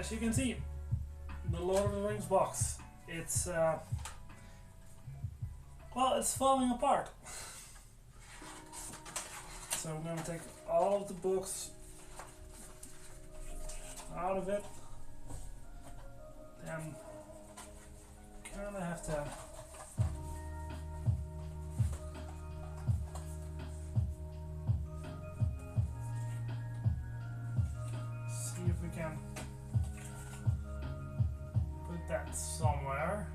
as you can see, the Lord of the Rings box. It's well, it's falling apart. So I'm gonna take all of the books out of it. Then kinda have to see if we can put that somewhere.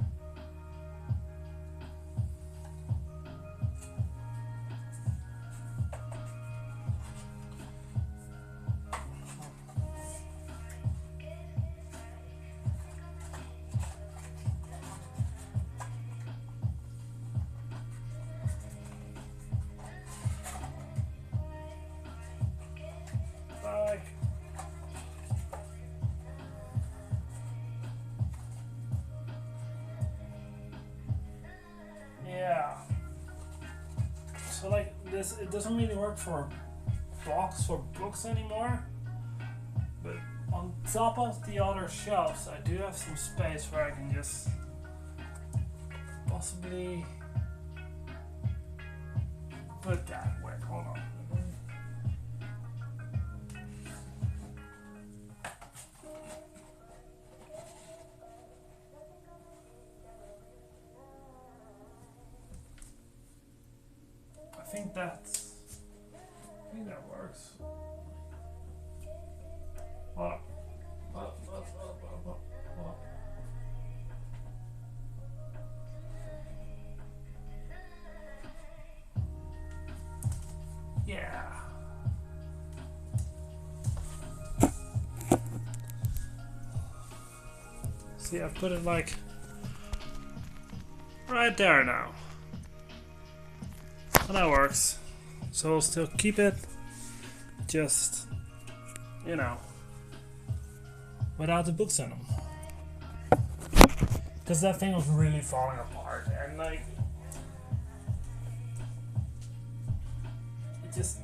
Like, yeah. So like this, it doesn't really work for box for books anymore. But on top of the other shelves, I do have some space where I can just possibly put that. Wait, hold on. I think that works. What? Yeah. See, I've put it like right there now. And that works. So I'll still keep it, just, you know, without the books in them. Because that thing was really falling apart, and like, it just,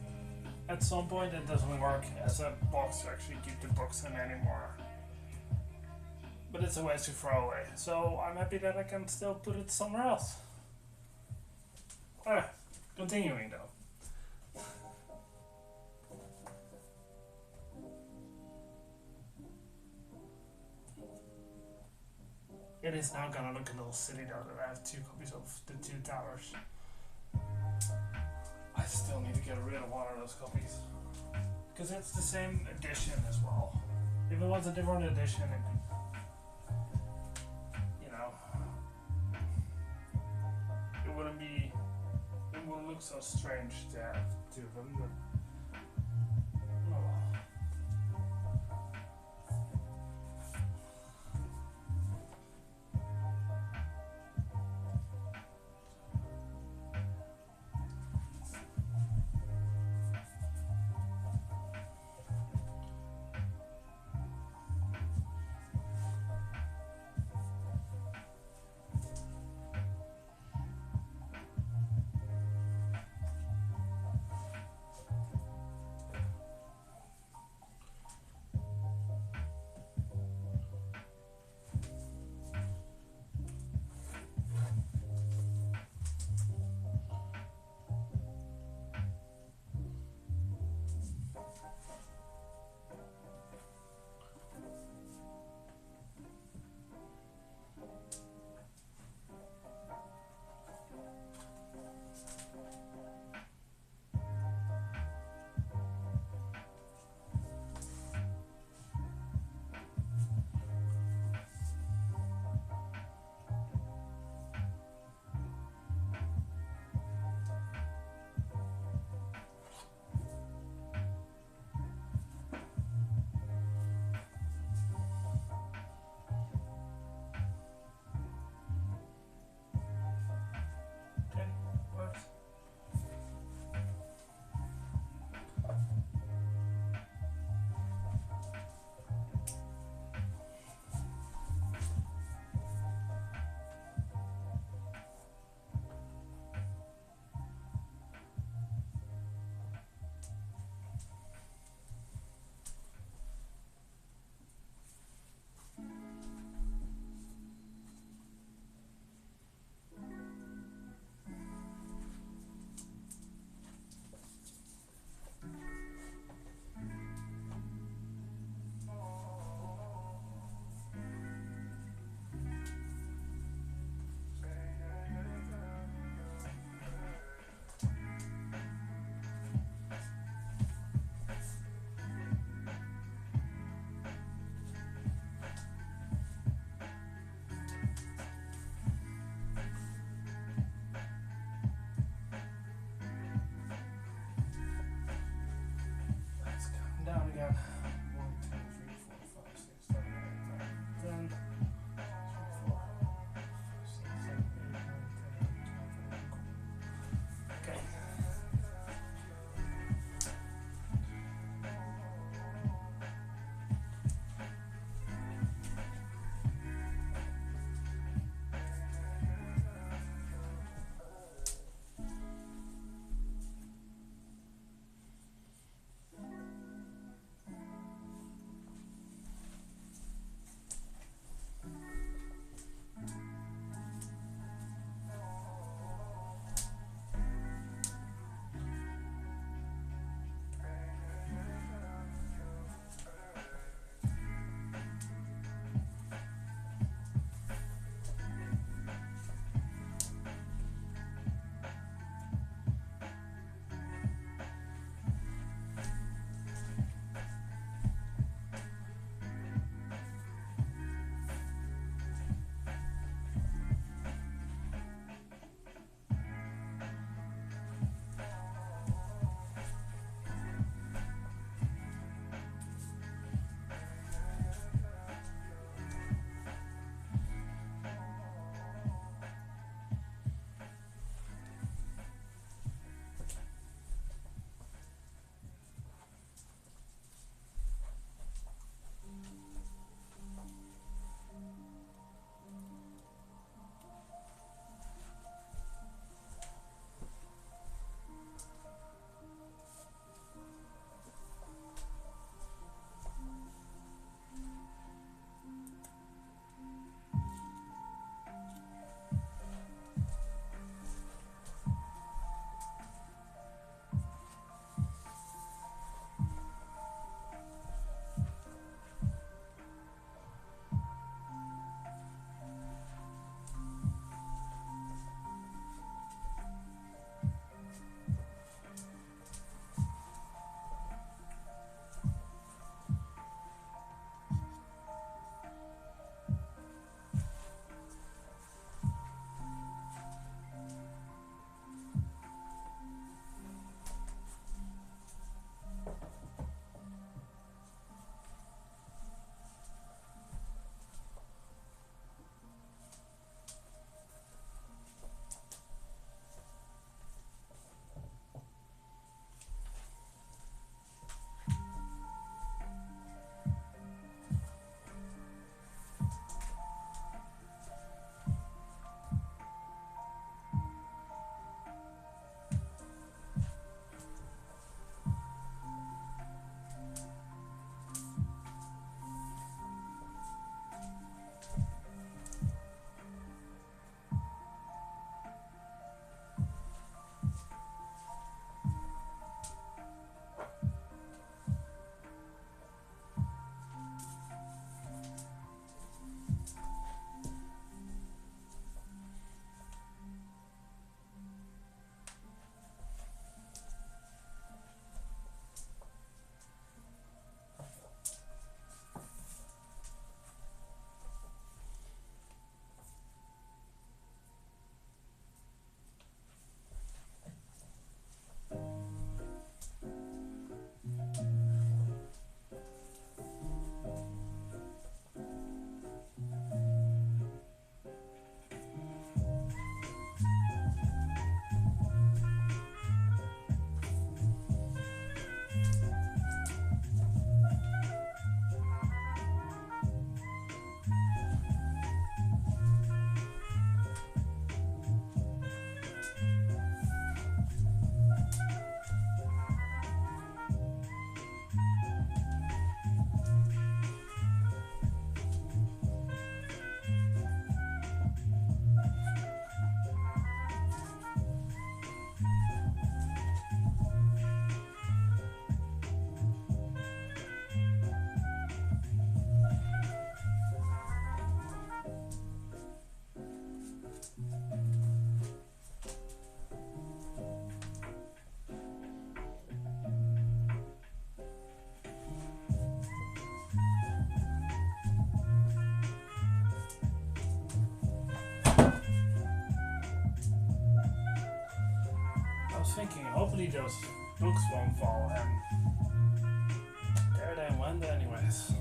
at some point it doesn't work as a box to actually keep the books in anymore. But it's a waste to throw away, so I'm happy that I can still put it somewhere else. Alright, continuing though. It is now gonna look a little silly though that I have 2 copies of the 2 towers. I still need to get rid of one of those copies. Because it's the same edition as well. If it was a different edition, you know, it wouldn't look so strange to have 2 of them, but oh well. was thinking, hopefully those books won't fall, and there they went anyways.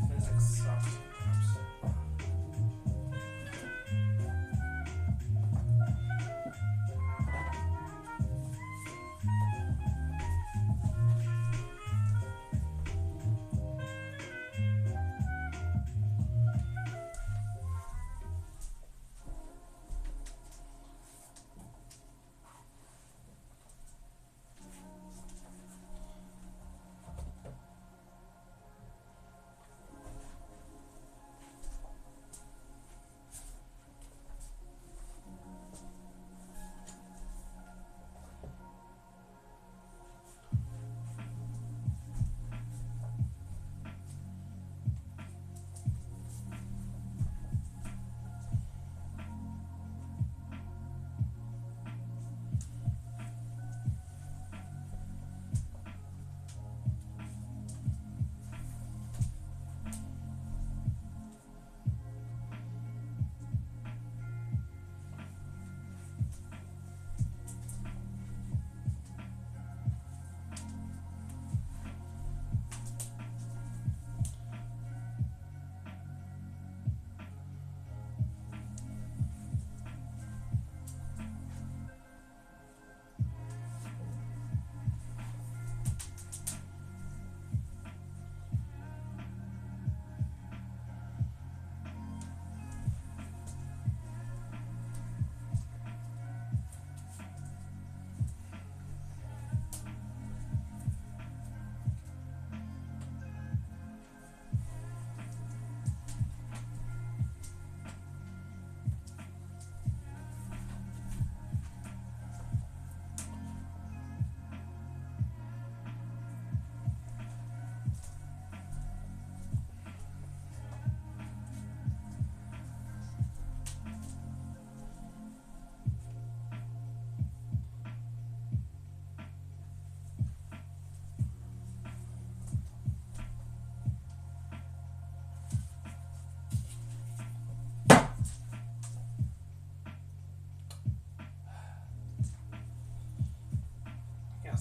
Physics sucks sometimes.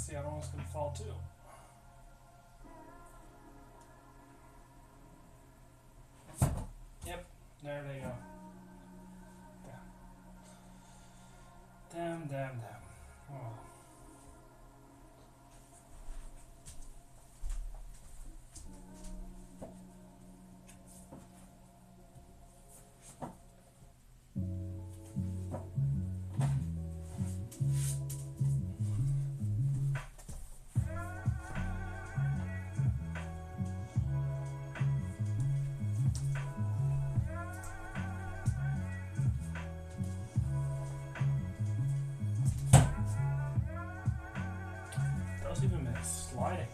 The other one's gonna fall too. Yep, there they go. Damn. Oh. Even been sliding.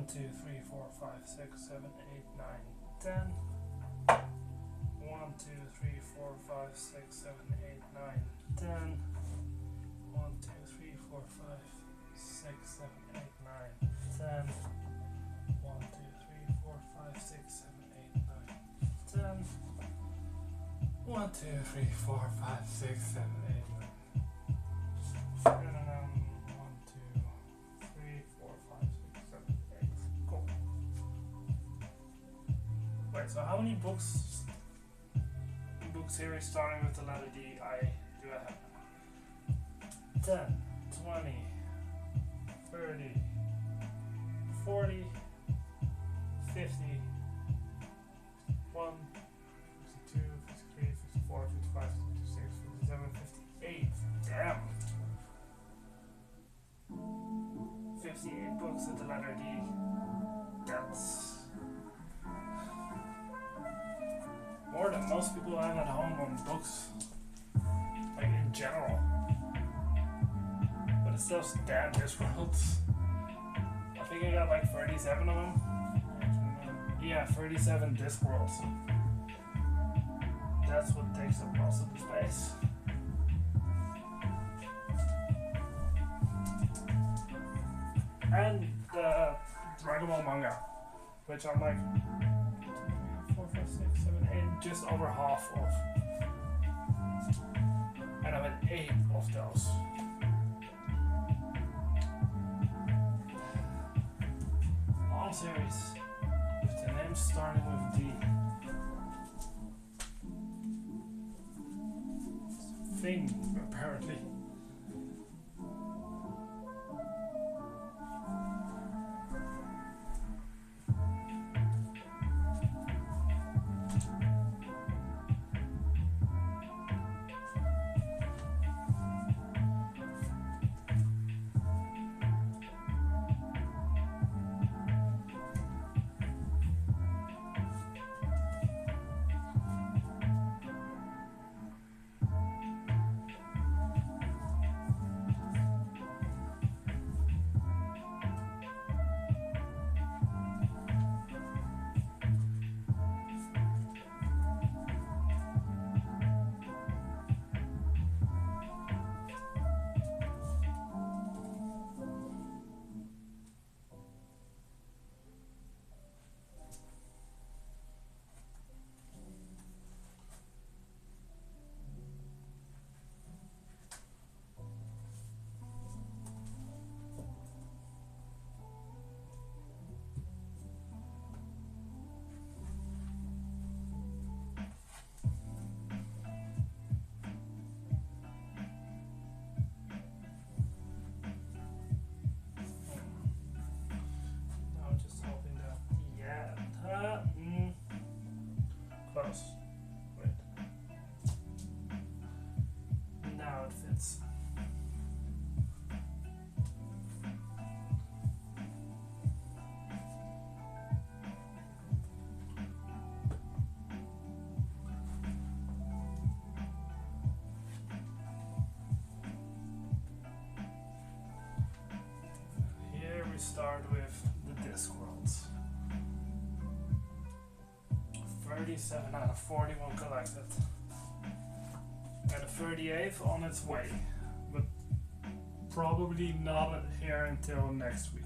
1, 2, 3, 4, 5, 6, 7, 8, 9, 10. 1, 2, 3, 4, 5, 6, 7, 8, 9, 10. 1, 2, 3, 4, 5, 6, 7, 8, 9, 10. 1, 2, 3, 4, 5, 6, 7, 8, 9, 10. 1, 2, 3, 4, 5, 6, 7, 8, 9. And then 1, 2, 3, 4, 5, 6, 7, 8. Cool. Wait, so how many book series starting with the letter D do I have? 10, 20, 30, 40, 50, 51, 52, 53, 54, 55, 56, 57, 58. Damn! 58 books with the letter D. That's more than most people have at home on books, like in general. But it's those damn Discworlds. I think I got like 37 of them. Yeah, 37 Discworlds. That's what takes up most of the space. And the Dragon Ball manga, which I'm like 4, 5, 6, 7, 8, just over half of. And I'm at 8 of those. Long series with the names starting with D. Thing, apparently. Close. Wait. Now it fits. Here we start with the Discworlds. 37 out of 41 collected. And a 38th on its way, but probably not here until next week.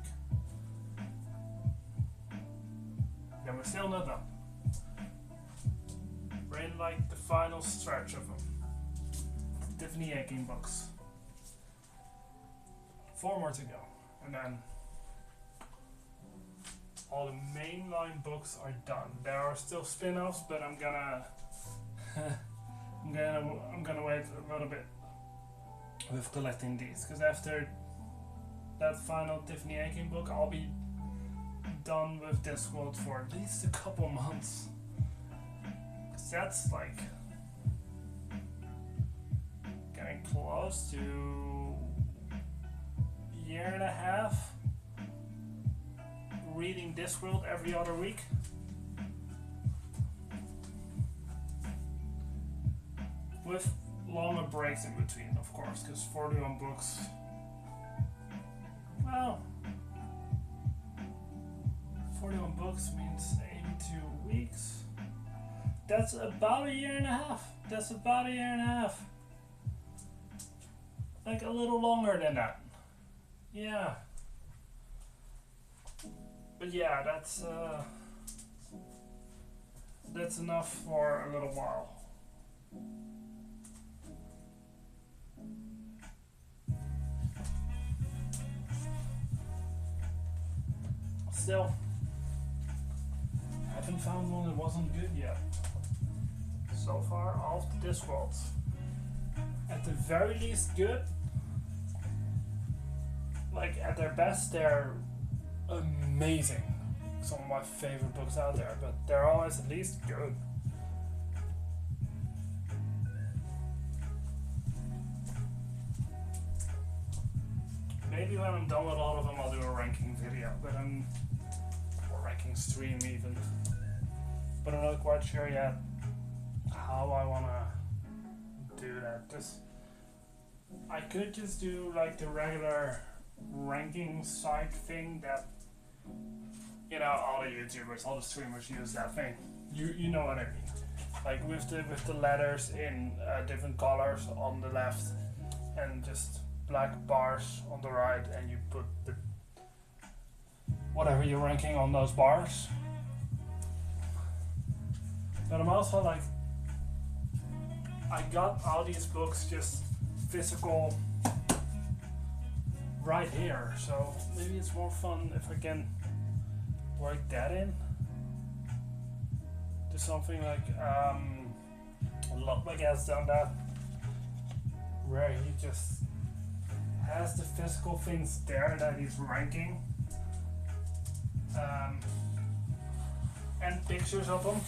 And we're still not done. We're in like the final stretch of them. The Tiffany Aching books. 4 more to go, and then all the mainline books are done. There are still spin-offs, but I'm gonna I'm gonna wait a little bit with collecting these, because after that final Tiffany Aching book, I'll be done with Discworld for at least a couple months. 'Cause that's like getting close to a year and a half. Reading Discworld every other week. With longer breaks in between, of course, because 41 books, well, 41 books means 82 weeks. That's about a year and a half. That's about a year and a half. Like a little longer than that. Yeah. But yeah, that's enough for a little while. Still, haven't found one that wasn't good yet. So far, all of the Discworlds. At the very least good. Like at their best, they're amazing. Some of my favorite books out there, but they're always at least good. Maybe when I'm done with all of them, I'll do a ranking video, or ranking stream even. But I'm not quite sure yet how I wanna do that. I could just do like the regular ranking site thing that, you know, all the YouTubers, all the streamers use that thing. You know what I mean? Like with the letters in different colors on the left and just black bars on the right, and you put the whatever you're ranking on those bars. But I'm also like, I got all these books just physical right here, so maybe it's more fun if I can work that in to something like Ludwig has done that, where he just has the physical things there that he's ranking, and pictures of them.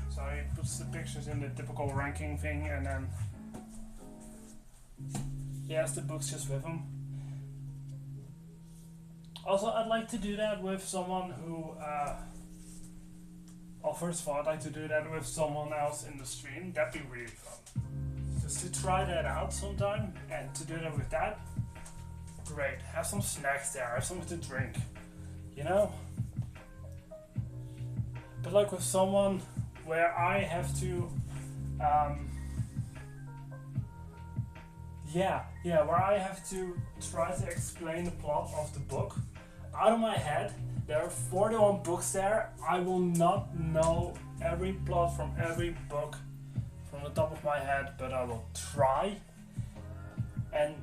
So he puts the pictures in the typical ranking thing, and then he has the books just with him. Also, I'd like to do that with someone who, well, first of all, I'd like to do that with someone else in the stream. That'd be really fun. Just to try that out sometime, and to do that with that, great. Have some snacks there, have something to drink, you know? But like with someone where I have to, where I have to try to explain the plot of the book out of my head. There are 41 books there. I will not know every plot from every book from the top of my head, but I will try. And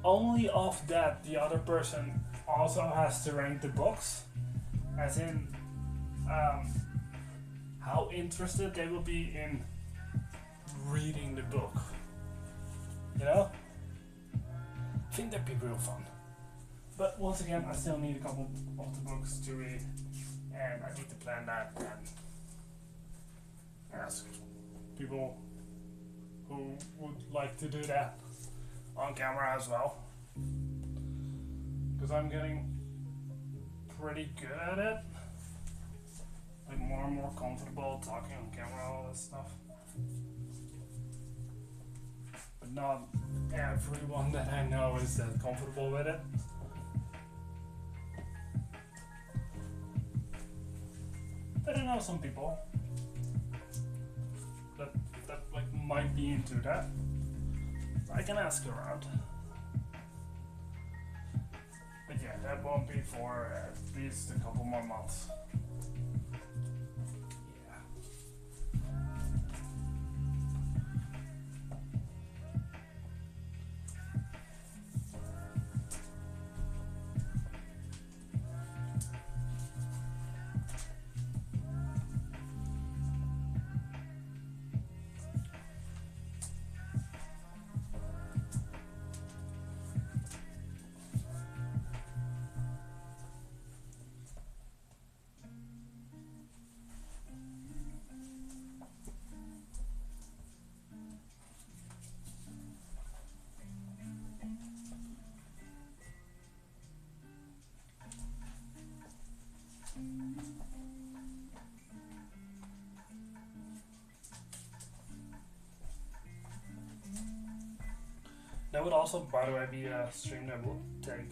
only off that, the other person also has to rank the books, as in how interested they will be in reading the book. You know? I think that'd be real fun. But once again, I still need a couple of the books to read, and I need to plan that and ask people who would like to do that on camera as well. Because I'm getting pretty good at it. Like more and more comfortable talking on camera, all this stuff. But not everyone that I know is that comfortable with it. But I know some people that like might be into that. I can ask around. But yeah, that won't be for at least a couple more months. That would also, by the way, be a stream that will take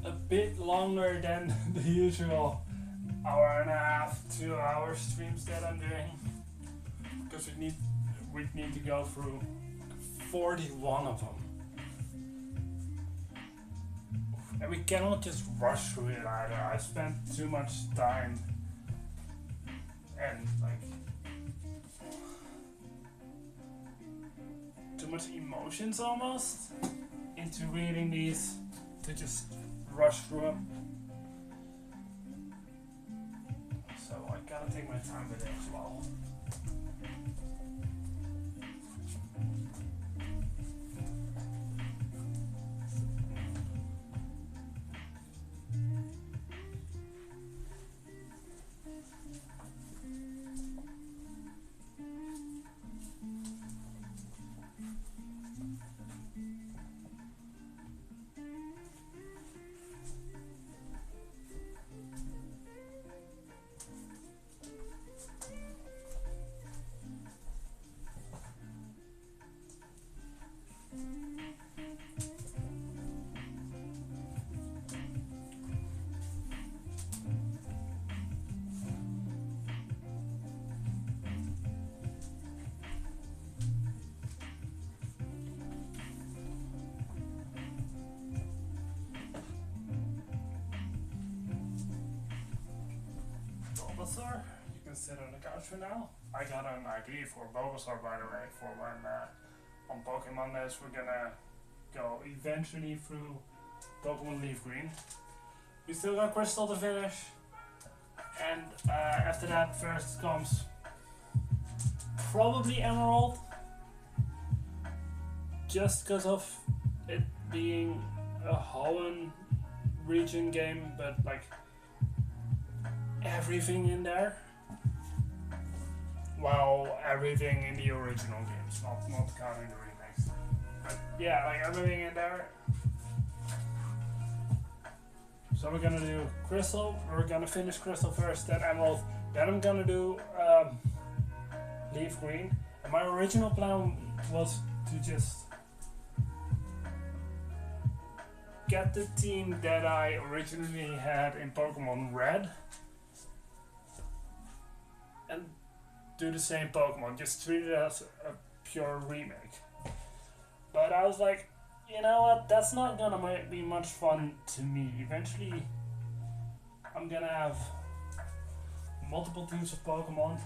a bit longer than the usual hour and a half, 2 hour streams that I'm doing, because we need to go through 41 of them, and we cannot just rush through it either. I spent too much time and like too much emotions almost into reading these to just rush through them. So I gotta take my time with it as well. Bulbasaur, you can sit on the couch for now. I got an ID for Bulbasaur, by the way, for when on Pokemon Days we're gonna go eventually through Pokemon Leaf Green. We still got Crystal to finish, and after that first comes probably Emerald, just because of it being a Hoenn region game, but like everything in there. Well, everything in the original games, not counting the remakes. But yeah, like everything in there. So we're gonna do Crystal, we're gonna finish Crystal first, then Emerald, then I'm gonna do Leaf Green. And my original plan was to just get the team that I originally had in Pokemon Red and do the same Pokemon, just treat it as a pure remake. But I was like, you know what, that's not gonna be much fun to me. Eventually, I'm gonna have multiple teams of Pokemon.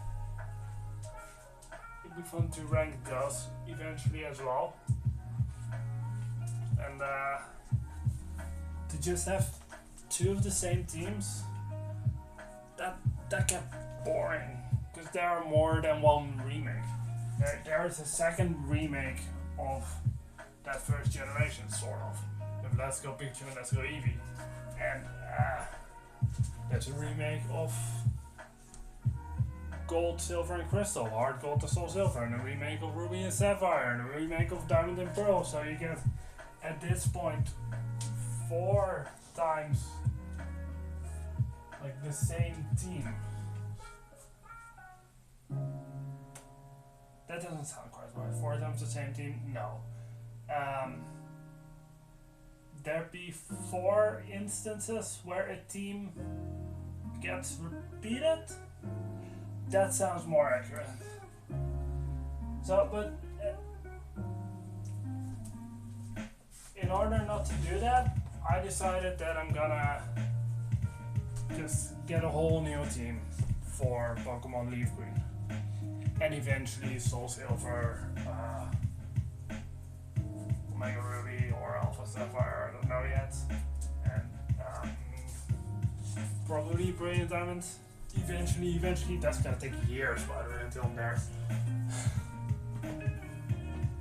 It'd be fun to rank those eventually as well. And to just have two of the same teams, that kept boring. Because there are more than one remake. There is a second remake of that first generation, sort of. With Let's Go Pikachu and Let's Go Eevee. And there's a remake of Gold, Silver and Crystal, Hard Gold to Soul Silver, and a remake of Ruby and Sapphire, and a remake of Diamond and Pearl. So you get, at this point, 4 times like the same team. That doesn't sound quite right. 4 times the same team? No. There'd be 4 instances where a team gets repeated? That sounds more accurate. So, but in order not to do that, I decided that I'm gonna just get a whole new team for Pokemon Leaf Green. And eventually Soul Silver, Omega Ruby or Alpha Sapphire, I don't know yet. And probably Brilliant Diamond. Eventually, that's gonna take years, by the way, until I'm there.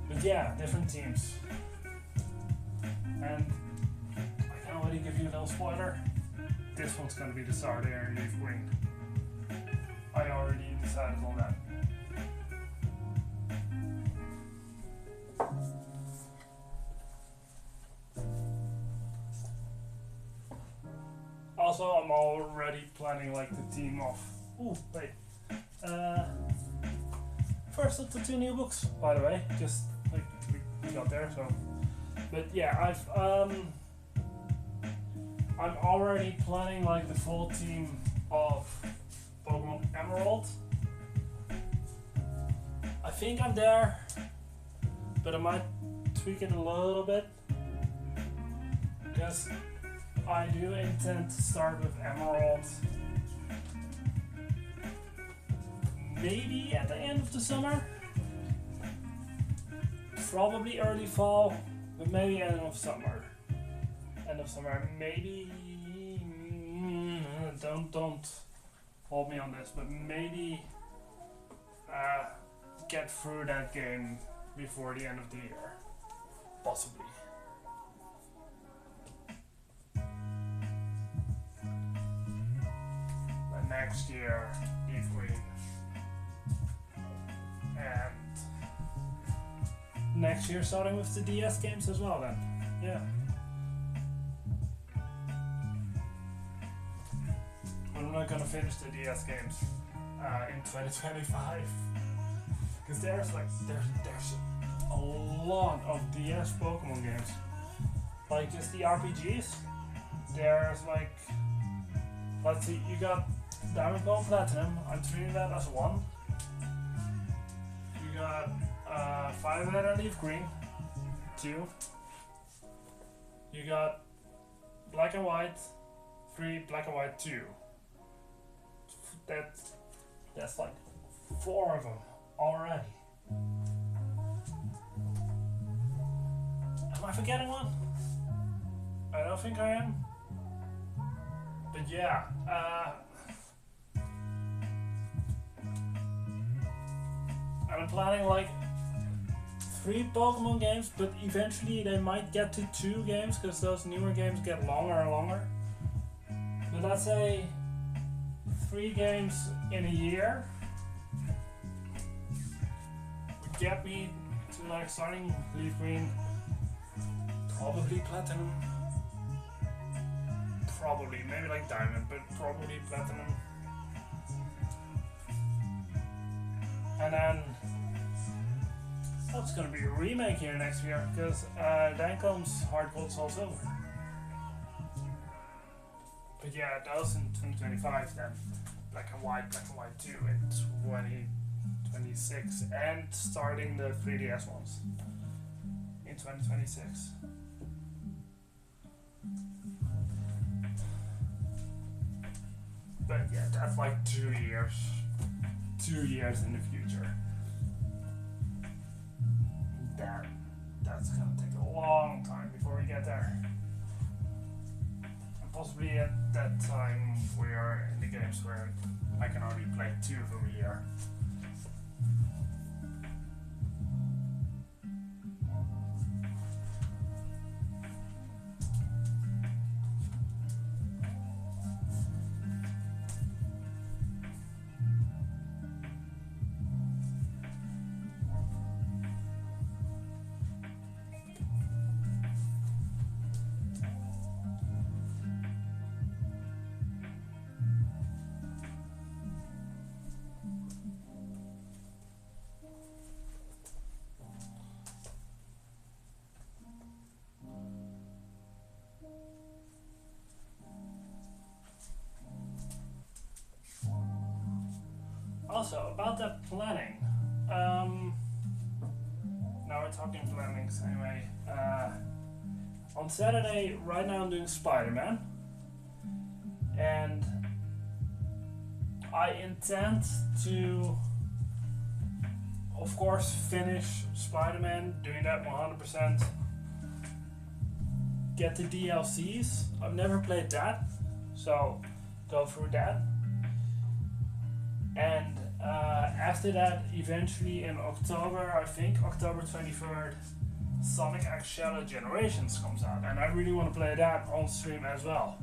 But yeah, different teams. And I can already give you a little spoiler. This one's gonna be the starter in Leaf Green. I already decided on that. Also, I'm already planning like the team of. Ooh, wait. First of the 2 new books, by the way. Just like we got there, so. But yeah, I've I'm already planning like the full team of Pokemon Emerald. I think I'm there, but I might tweak it a little bit because I do intend to start with Emerald maybe at the end of the summer, probably early fall, but maybe end of summer. Maybe don't hold me on this, but maybe get through that game before the end of the year, possibly. But next year, Leaf Green, and next year starting with the DS games as well. Then, yeah. I'm not gonna finish the DS games in 2025 because there's a lot of DS Pokemon games. Like just the RPGs. There's like, let's see, you got Diamond Pearl Platinum. I'm treating that as one. You got Violet and Leaf Green, 2. You got Black and White, 3, Black and White 2. That's like 4 of them already. Am I forgetting one? I don't think I am. But yeah, I'm planning like 3 Pokemon games, but eventually they might get to 2 games because those newer games get longer and longer. But let's say 3 games in a year would get me to like starting Leaf Green, probably Platinum, probably maybe like Diamond, but probably Platinum, and then that's gonna be a remake here next year because then comes Heart Gold Soul Silver. But yeah, those in 2025 then. Black and White 2 in 2026, and starting the 3DS ones in 2026. But yeah, that's like 2 years. 2 years in the future. That's gonna take a long time before we get there. Possibly at that time we are in the games where I can only play 2 of them a year. Also, about that planning, now we're talking plannings anyway. On Saturday, right now I'm doing Spider-Man, and I intend to, of course, finish Spider-Man, doing that 100%, get the DLCs. I've never played that, so go through that. And after that, eventually in October, I think October 23rd, Sonic X Shadow Generations comes out, and I really want to play that on stream as well.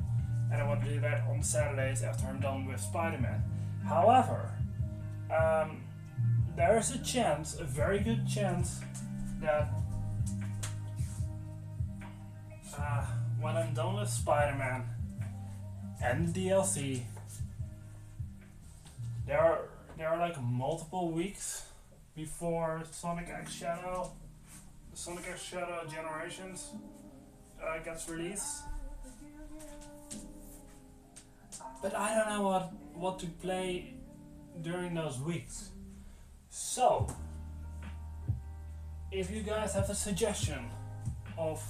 And I want to do that on Saturdays after I'm done with Spider-Man. However, there is a chance, a very good chance, that when I'm done with Spider-Man and the DLC, there are like multiple weeks before Sonic X Shadow Generations gets released. but I don't know what to play during those weeks. So, if you guys have a suggestion of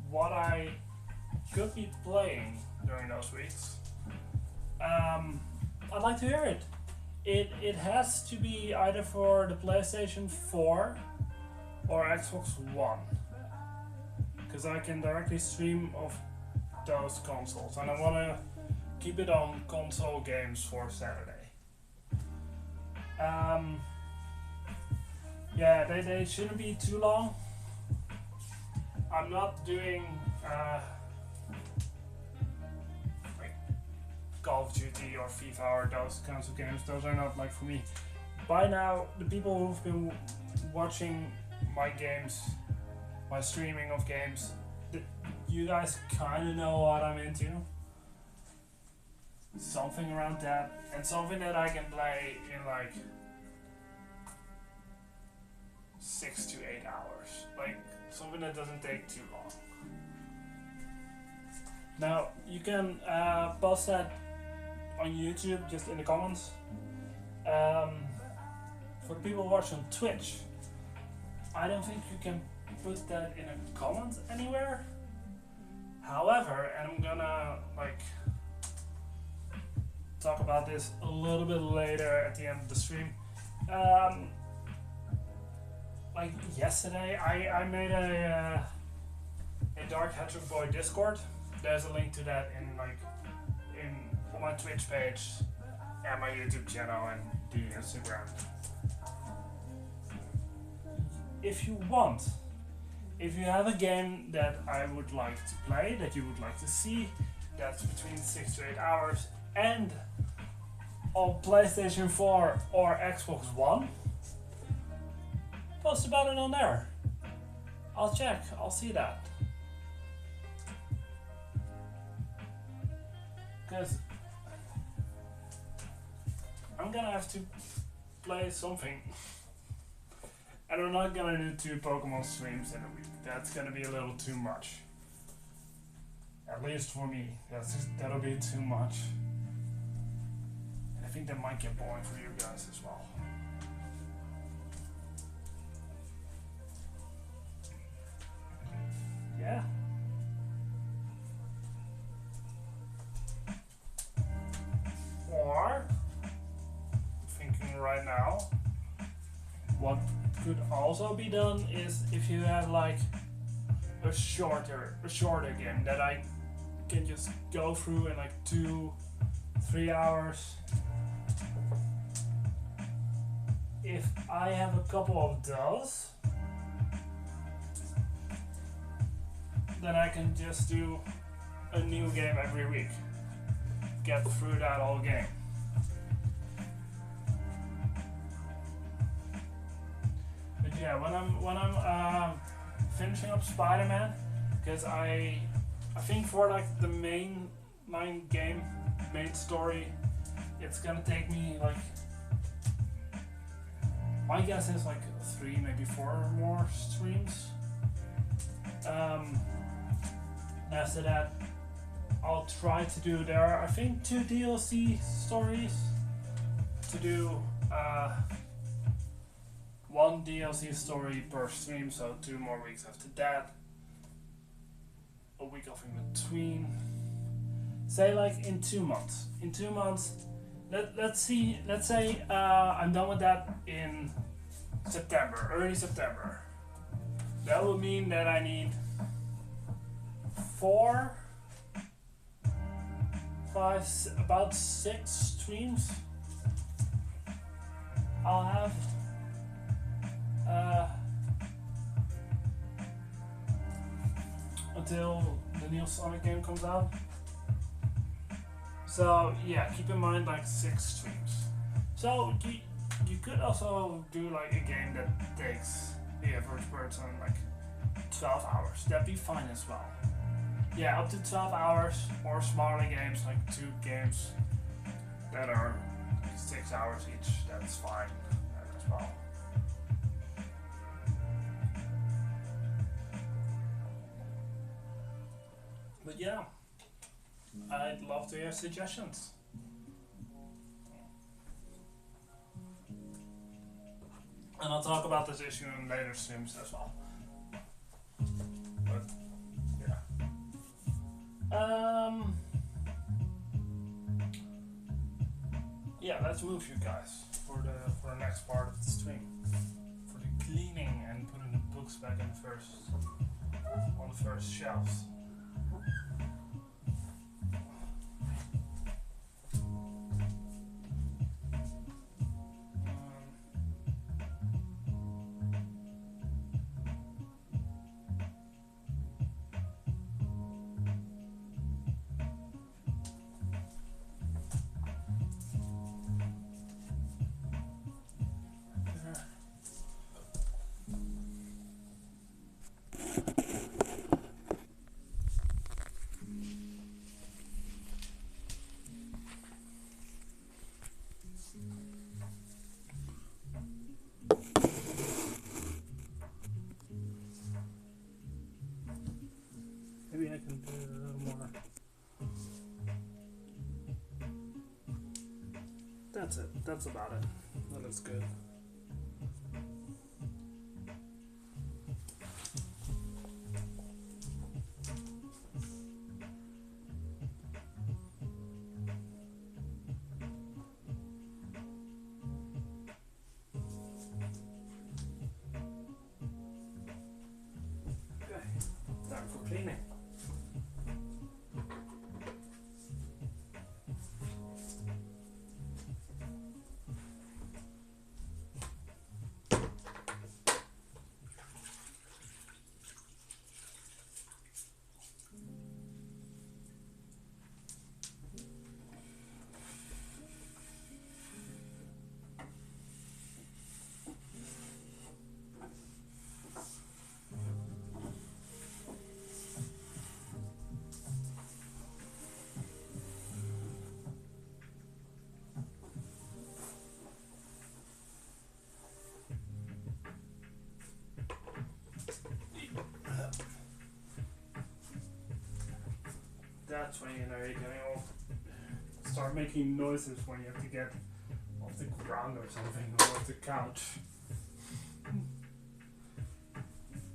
what I could be playing during those weeks, I'd like to hear it. It has to be either for the PlayStation 4 or Xbox One, because I can directly stream off those consoles, and I want to keep it on console games for Saturday. Yeah, they shouldn't be too long. I'm not doing like Call of Duty or FIFA or those kinds of games. Those are not like for me. By now, the people who've been watching my games, my streaming of games, you guys kind of know what I'm into. Something around that, and something that I can play in like 6 to 8 hours. Like something that doesn't take too long. Now you can post that on YouTube just in the comments. For the people watching on Twitch, I don't think you can put that in a comment anywhere. However, and I'm gonna like talk about this a little bit later at the end of the stream. Like yesterday, I made a Dark Hatchet Boy Discord. There's a link to that on my Twitch page and my YouTube channel and the Instagram. If you want, if you have a game that I would like to play, that you would like to see, that's between 6 to 8 hours, and on PlayStation 4 or Xbox One, post about it on there. I'll check, I'll see that. Because I'm gonna have to play something. And I'm not gonna do 2 Pokemon streams in a week. That's gonna be a little too much. At least for me, that'll be too much. And I think that might get boring for you guys as well. Yeah. Or, thinking right now, what could also be done is if you have like a shorter game that I can just go through in like 2-3 hours. If I have a couple of those, then I can just do a new game every week. Get through that whole game. But yeah, when I'm finishing up Spider-Man, because I think for like the main story, it's gonna take me like, my guess is like 3, maybe 4 more streams. After that, I'll try to do, there are I think 2 DLC stories to do, 1 DLC story per stream, so 2 more weeks after that, a week off in between, say like in 2 months. In 2 months, let's say I'm done with that in September, early September. That would mean that I need 4, 5, about 6 streams. I'll have until the new Sonic game comes out. So yeah, keep in mind like 6 streams. So you could also do like a game that takes the average person like 12 hours. That'd be fine as well. Yeah, up to 12 hours, or smaller games like 2 games that are 6 hours each. That's fine as well. But yeah, I'd love to hear suggestions. And I'll talk about this issue in later streams as well. But yeah. Yeah, let's move you guys for the next part of the stream. For the cleaning and putting the books back in on the first shelves. Maybe I can do a little more. That's it. That's about it. That looks good. Okay, time for cleaning. That's when you know you're gonna start making noises when you have to get off the ground or something, or off the couch.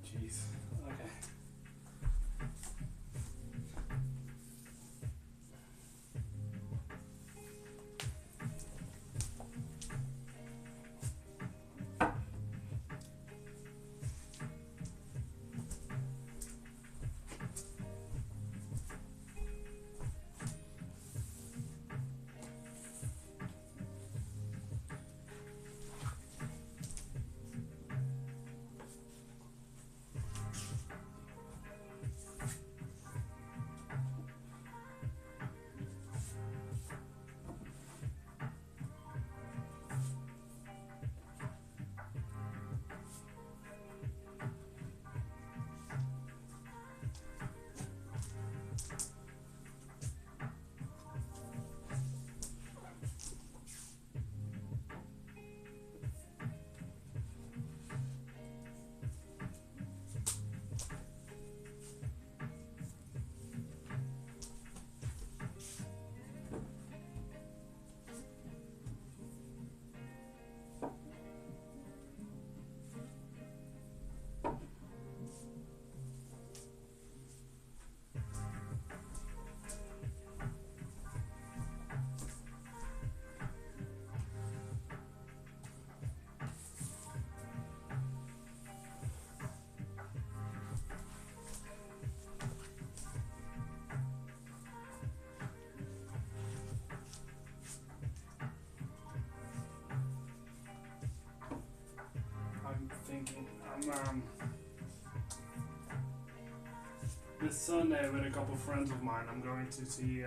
Jeez. Okay. This Sunday with a couple of friends of mine, I'm going to see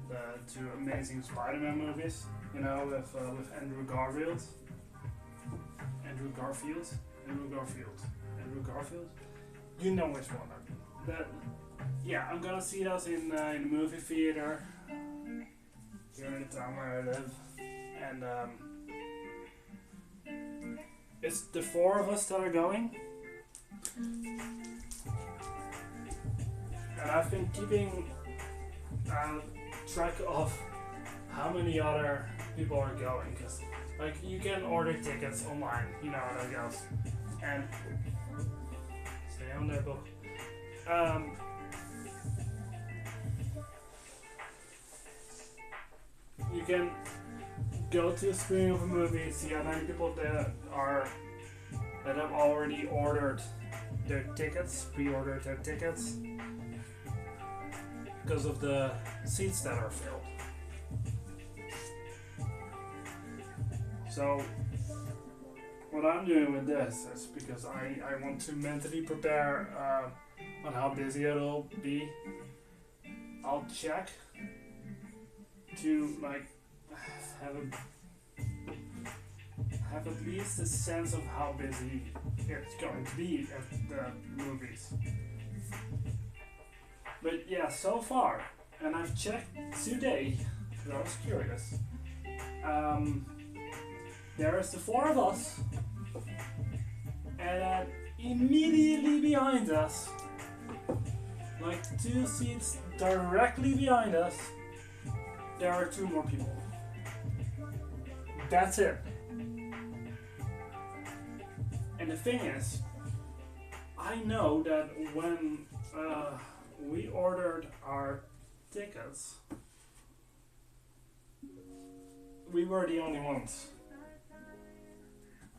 the two amazing Spider-Man movies. You know, with Andrew Garfield. Andrew Garfield. You know which one I mean. That. Yeah, I'm gonna see those in the movie theater here in the town where I live, and it's the four of us that are going. And I've been keeping track of how many other people are going, because Like you can order tickets online, you know how that goes, and stay on there, book. You can go to a screening of a movie, see how many people that have already ordered their tickets, pre-ordered their tickets, because of the seats that are filled. So what I'm doing with this is because I want to mentally prepare on how busy it'll be. I'll check to like have at least a sense of how busy it's going to be at the movies. But yeah, so far, and I've checked today because I was curious. There's the four of us, and then immediately behind us, like 2 seats directly behind us, there are 2 more people. That's it. And the thing is, I know that when we ordered our tickets, we were the only ones.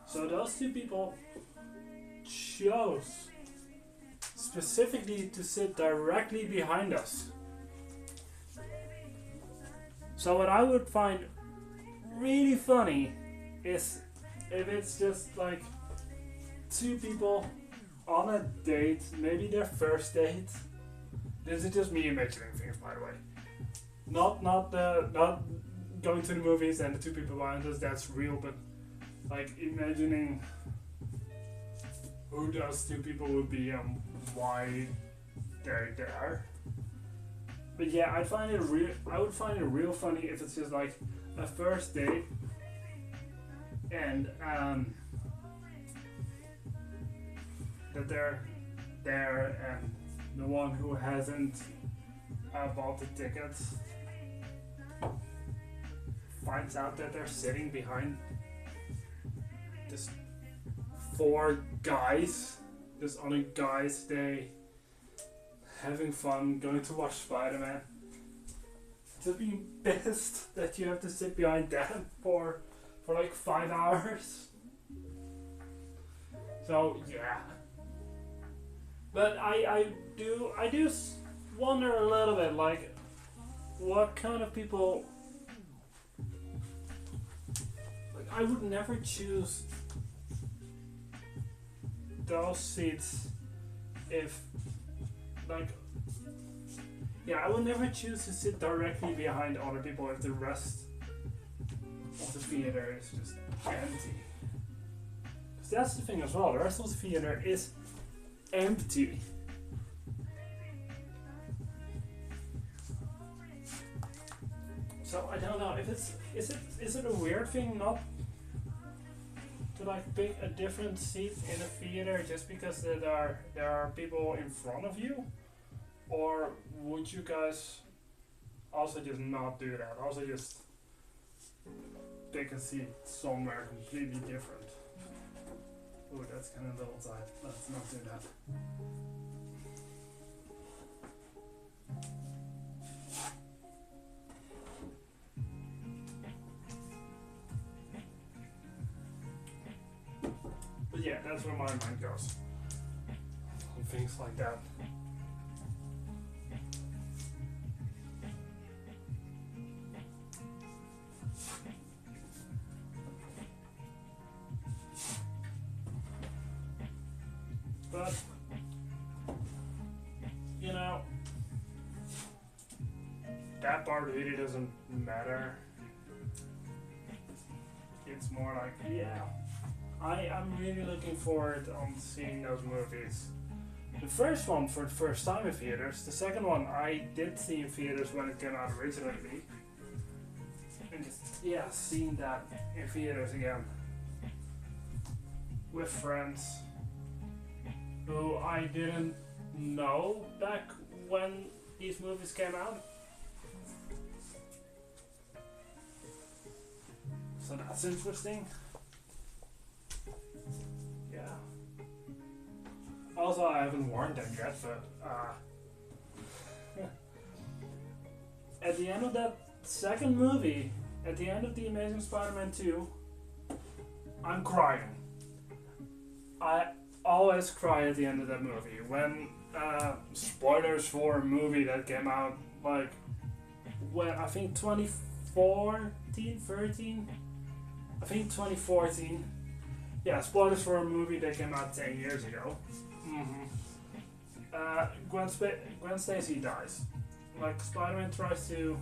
So those 2 people chose specifically to sit directly behind us. So what I would find really funny is if it's just like 2 people on a date, maybe their first date. This is just me imagining things, by the way. Not going to the movies and the 2 people behind us. That's real, but like imagining who those 2 people would be and why they're there. But yeah, I would find it real funny if it's just like a first date and that they're there and the one who hasn't bought the tickets finds out that they're sitting behind just 4 guys, just on a guy's day, having fun, going to watch Spider-Man. Just being pissed that you have to sit behind them for like 5 hours. So yeah. But I do wonder a little bit, like, what kind of people. Like, I would never choose those seats if, like, yeah, I would never choose to sit directly behind other people if the rest of the theater is just empty. Because that's the thing as well, the rest of the theater is empty. So I don't know if is it a weird thing not to like pick a different seat in a theater just because there are people in front of you, or would you guys also just not do that? Also just pick a seat somewhere completely different. Oh, that's kind of double side. Let's not do that. But yeah, that's where my mind goes on things like that. But, you know, that part really doesn't matter. It's more like, yeah, I'm really looking forward on seeing those movies. The first one for the first time in theaters. The second one I did see in theaters when it came out originally. And just, yeah, seeing that in theaters again. With friends who I didn't know back when these movies came out. So that's interesting. Yeah. Also, I haven't worn them yet, but at the end of that second movie, at the end of The Amazing Spider-Man 2, I'm crying. I always cry at the end of that movie. When, spoilers for a movie that came out, like, when, I think 2014, 13? I think 2014. Yeah, spoilers for a movie that came out 10 years ago. Gwen Stacy dies. Like, Spider-Man tries to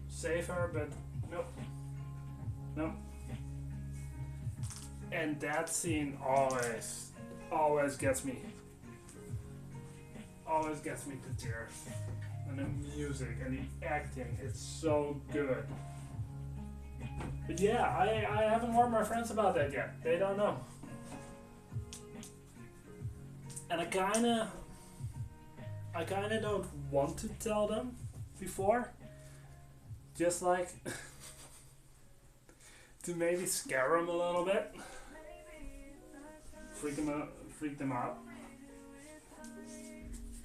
save her, but nope. Nope. And that scene always gets me. Always gets me to tears. And the music and the acting, it's so good. But yeah, I haven't warned my friends about that yet. They don't know. And I kinda don't want to tell them before. Just like to maybe scare them a little bit. Freak them out.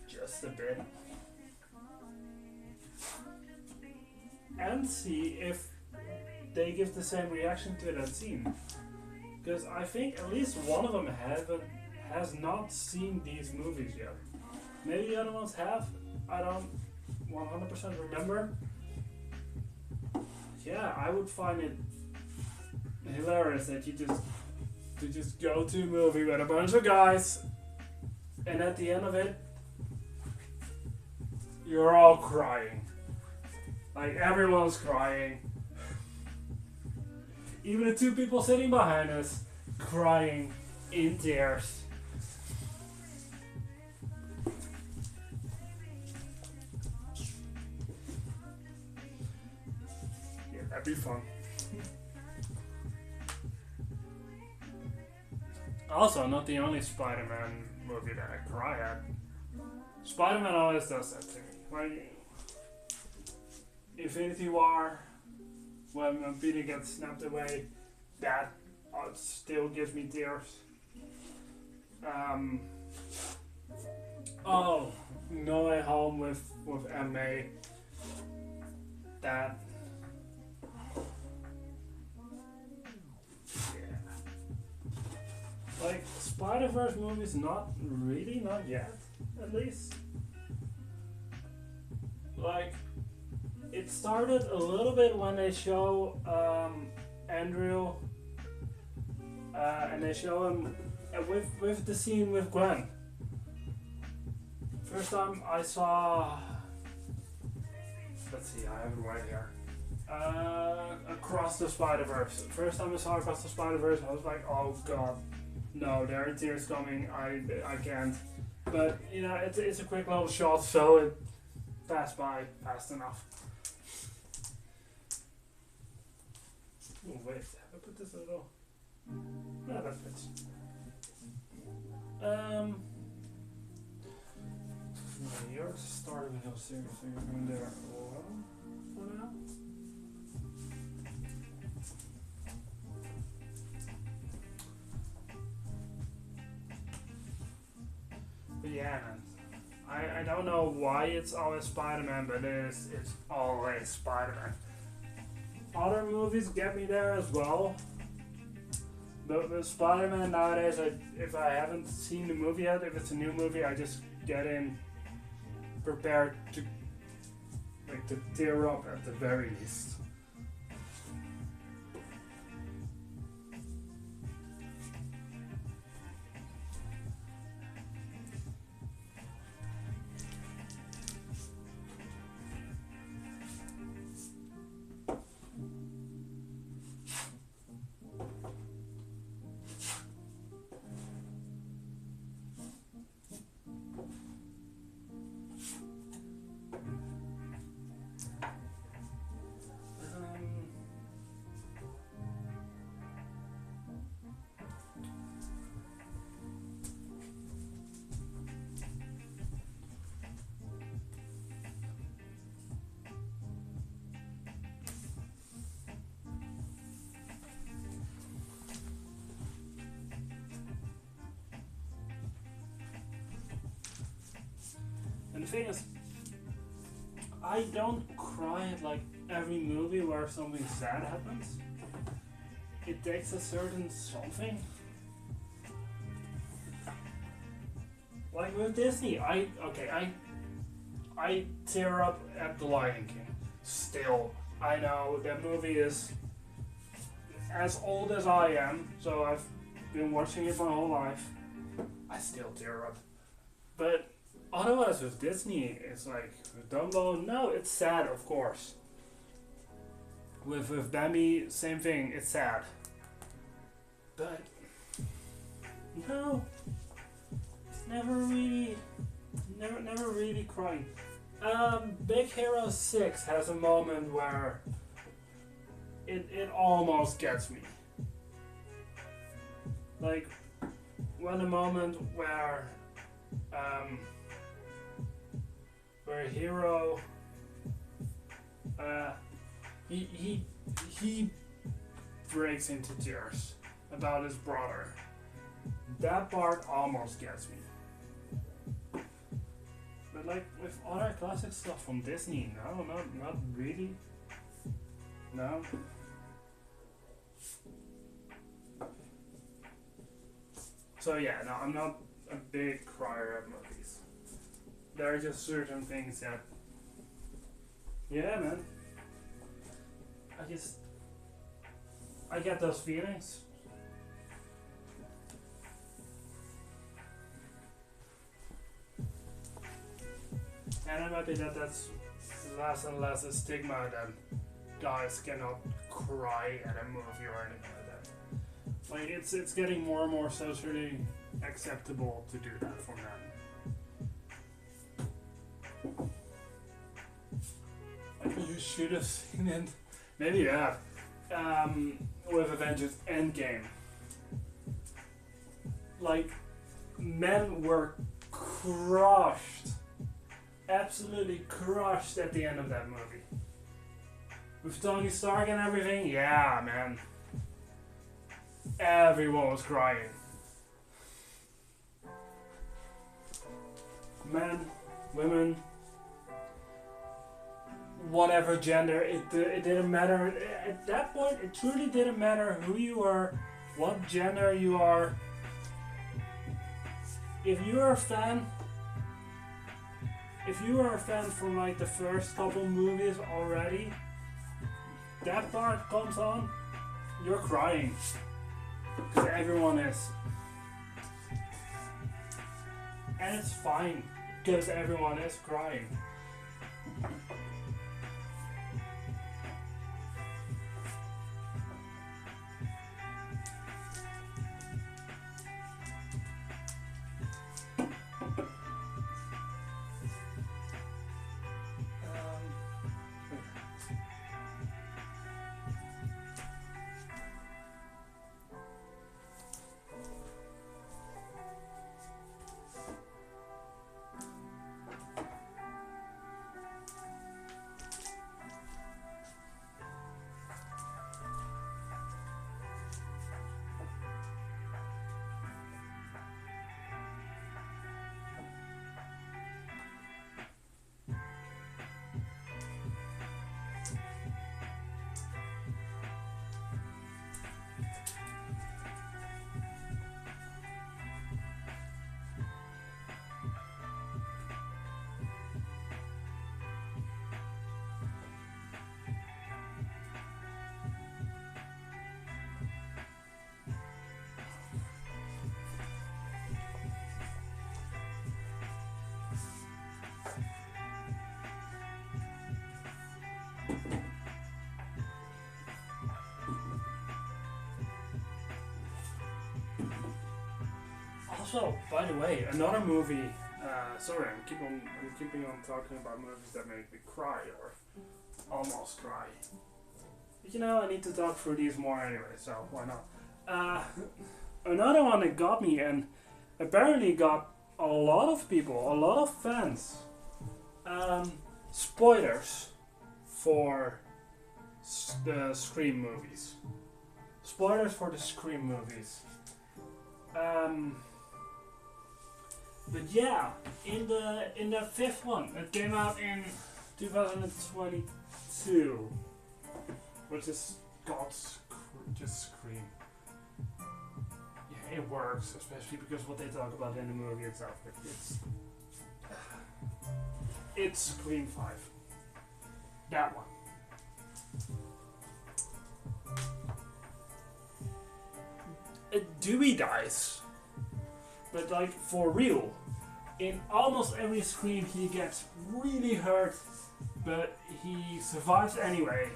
Just a bit. And see if they give the same reaction to that scene. Because I think at least one of them has not seen these movies yet. Maybe the other ones have. I don't 100% remember. Yeah, I would find it hilarious that you just go to a movie with a bunch of guys, and at the end of it, you're all crying. Like, everyone's crying. Even the two people sitting behind us crying in tears. Yeah, that'd be fun. Also, not the only Spider-Man movie that I cry at. Spider-Man always does that to me. Like, Infinity War, when Peter gets snapped away, that still gives me tears. Oh, No Way Home with MA. That. Like, Spider-Verse movies, not yet, at least. Like, it started a little bit when they show Andrew, and they show him with the scene with Gwen. First time I saw, let's see, I have it right here. Across the Spider-Verse. First time I saw Across the Spider-Verse, I was like, oh god. No, there are tears coming. I can't. But you know, it's a quick little shot, so it passed by fast enough. Oh wait, have I put this in a little? No, that fits. You're starting to go serious, so you're going there 11 for now. But yeah, I don't know why it's always Spider-Man, but it's always Spider-Man. Other movies get me there as well, but with Spider-Man nowadays, if I haven't seen the movie yet, if it's a new movie, I just get in prepared to tear up at the very least. thing is, I don't cry at like every movie where something sad happens. It takes a certain something. Like with Disney, I tear up at The Lion King. Still, I know that movie is as old as I am, so I've been watching it my whole life. I still tear up. But otherwise with Disney, it's like with Dumbo, no, it's sad, of course. With Bambi, same thing, it's sad. But no, never really crying. Big Hero 6 has a moment where it almost gets me. Like when a moment where Hero he breaks into tears about his brother. That part almost gets me. But like with other classic stuff from Disney, no, not really. No. So yeah, no, I'm not a big crier at movies. There are just certain things that, yeah, man. I get those feelings. And I'm happy that that's less and less a stigma that guys cannot cry at a movie or anything like that. Like it's getting more and more socially acceptable to do that for men. Like you should have seen it. Maybe you have. With Avengers Endgame. Like men were crushed. Absolutely crushed at the end of that movie. With Tony Stark and everything, yeah, man. Everyone was crying. Men, women, whatever gender, it didn't matter. At that point, it truly didn't matter who you were, what gender you are. If you are a fan, from like the first couple movies already, that part comes on, you're crying. Because everyone is. And it's fine, because everyone is crying. Also, by the way, another movie. Sorry, I'm keeping on talking about movies that make me cry or almost cry. But you know, I need to talk through these more anyway, so why not? Another one that got me and apparently got a lot of people, a lot of fans. Spoilers for the Scream movies. Spoilers for the Scream movies. But yeah, in the fifth one, it came out in 2022, which is God's just Scream. Yeah, it works, especially because what they talk about in the movie itself. It's Scream 5. That one. Dewey dies, but like for real. In almost every Scream he gets really hurt, but he survives anyway.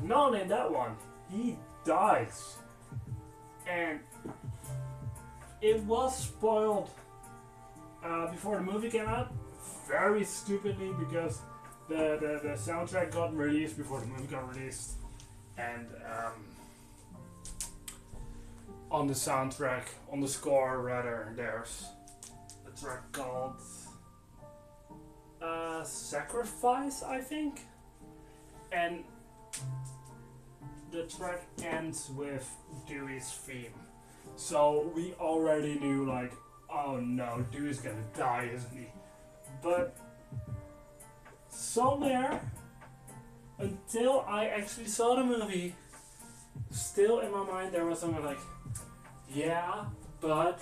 Not in that one. He dies. And it was spoiled before the movie came out, very stupidly, because the soundtrack got released before the movie got released. And on the soundtrack, on the score rather, there's a track called Sacrifice, I think. And the track ends with Dewey's theme. So we already knew, like, oh no, Dewey's gonna die, isn't he? But somewhere, until I actually saw the movie, still in my mind there was something like, yeah, but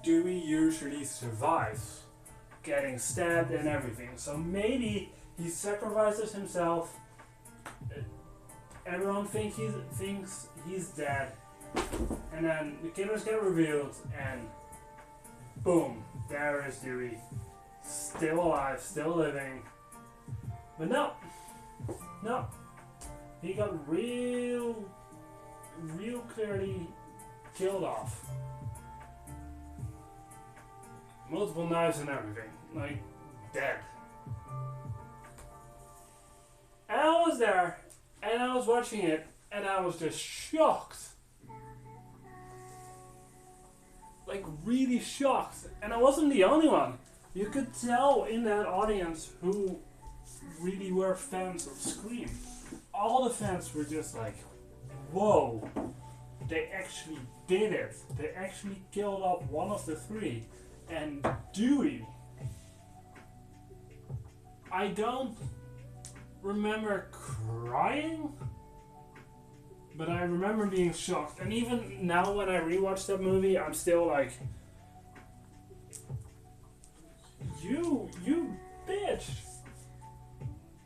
Dewey usually survives getting stabbed and everything. So maybe he sacrifices himself. Everyone thinks he's dead, and then the killers get revealed, and boom, there is Dewey, still alive, still living. But no, he got real clearly killed off. Multiple knives and everything, like dead. And I was there. And I was watching it, and I was just shocked. Like, really shocked. And I wasn't the only one. You could tell in that audience who really were fans of Scream. All the fans were just like, whoa, they actually did it. They actually killed off one of the three. And Dewey. I don't remember crying, but I remember being shocked. And even now when I rewatch that movie, I'm still like, you bitch,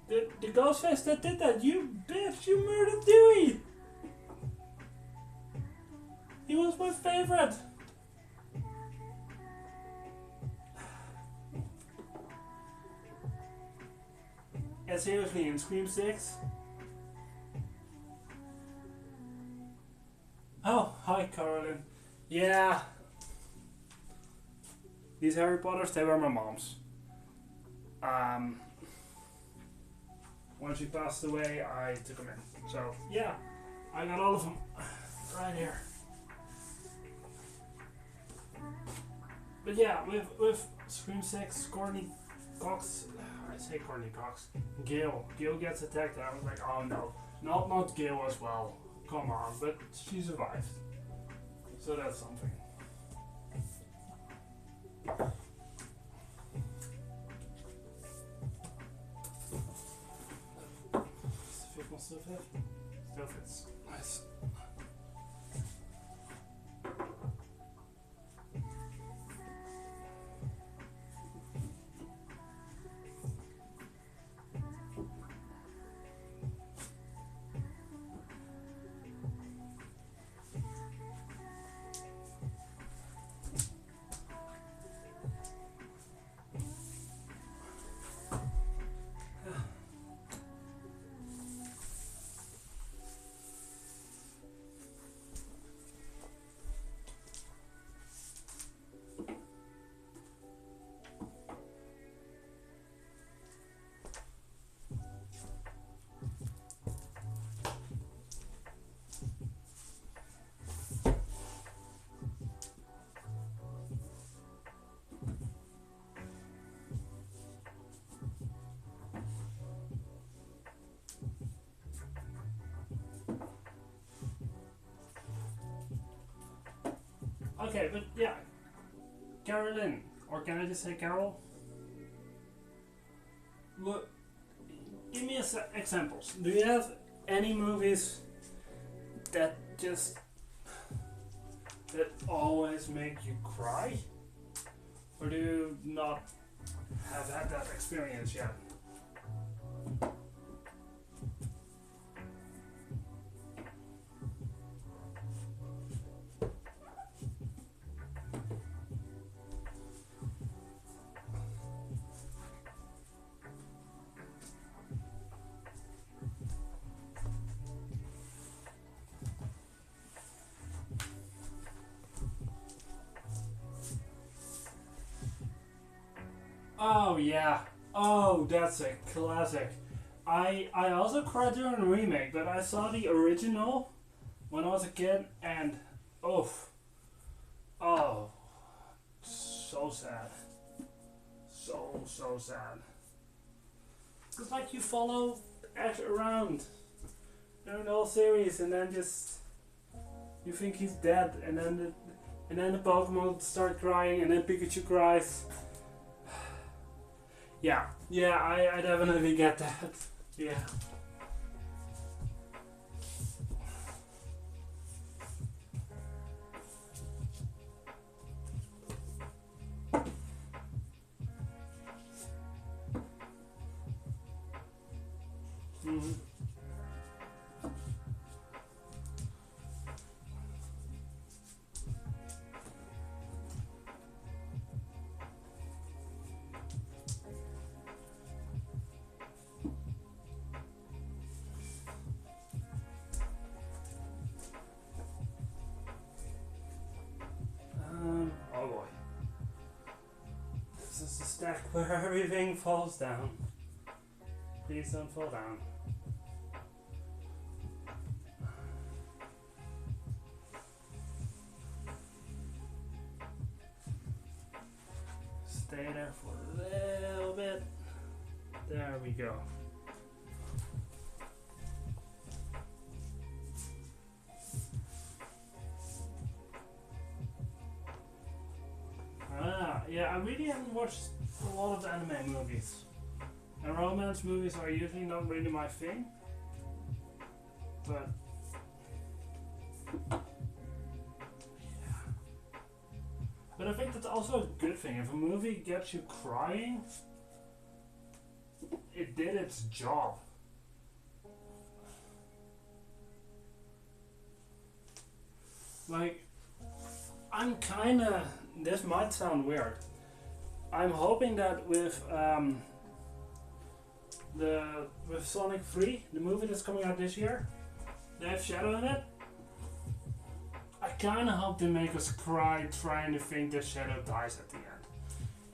the Ghostface that did that, you bitch, you murdered Dewey. He was my favorite. And seriously, in Scream 6. Oh, hi Carolyn. Yeah. These Harry Potters, they were my mom's. When she passed away, I took them in. So, yeah. I got all of them right here. But yeah, with Scream 6, Courtney Cox, I say Courtney Cox, Gail gets attacked, and I was like, oh no, not Gail as well, come on, but she survived, so that's something. Still fits, nice. Okay, but yeah, Carolyn, Or can I just say Carol? Look, give me examples. Do you have any movies that always make you cry? Or do you not have had that experience yet? Oh yeah. Oh, that's a classic. I also cried during the remake, but I saw the original when I was a kid, and oof, oh, so sad, so sad. Cause like you follow Ash around during the whole series, and then just you think he's dead, and then the Pokemon start crying, and then Pikachu cries. Yeah, I definitely get that. Yeah. Mm-hmm. Oh boy. This is the stack where everything falls down. Please don't fall down. Stay there for a little bit. There we go. Yeah, I really haven't watched a lot of anime movies. And romance movies are usually not really my thing. But yeah. But I think that's also a good thing. If a movie gets you crying, it did its job. Like, I'm kinda, this might sound weird. I'm hoping that with with Sonic 3, the movie that's coming out this year, they have Shadow in it. I kinda hope they make us cry trying to think that Shadow dies at the end.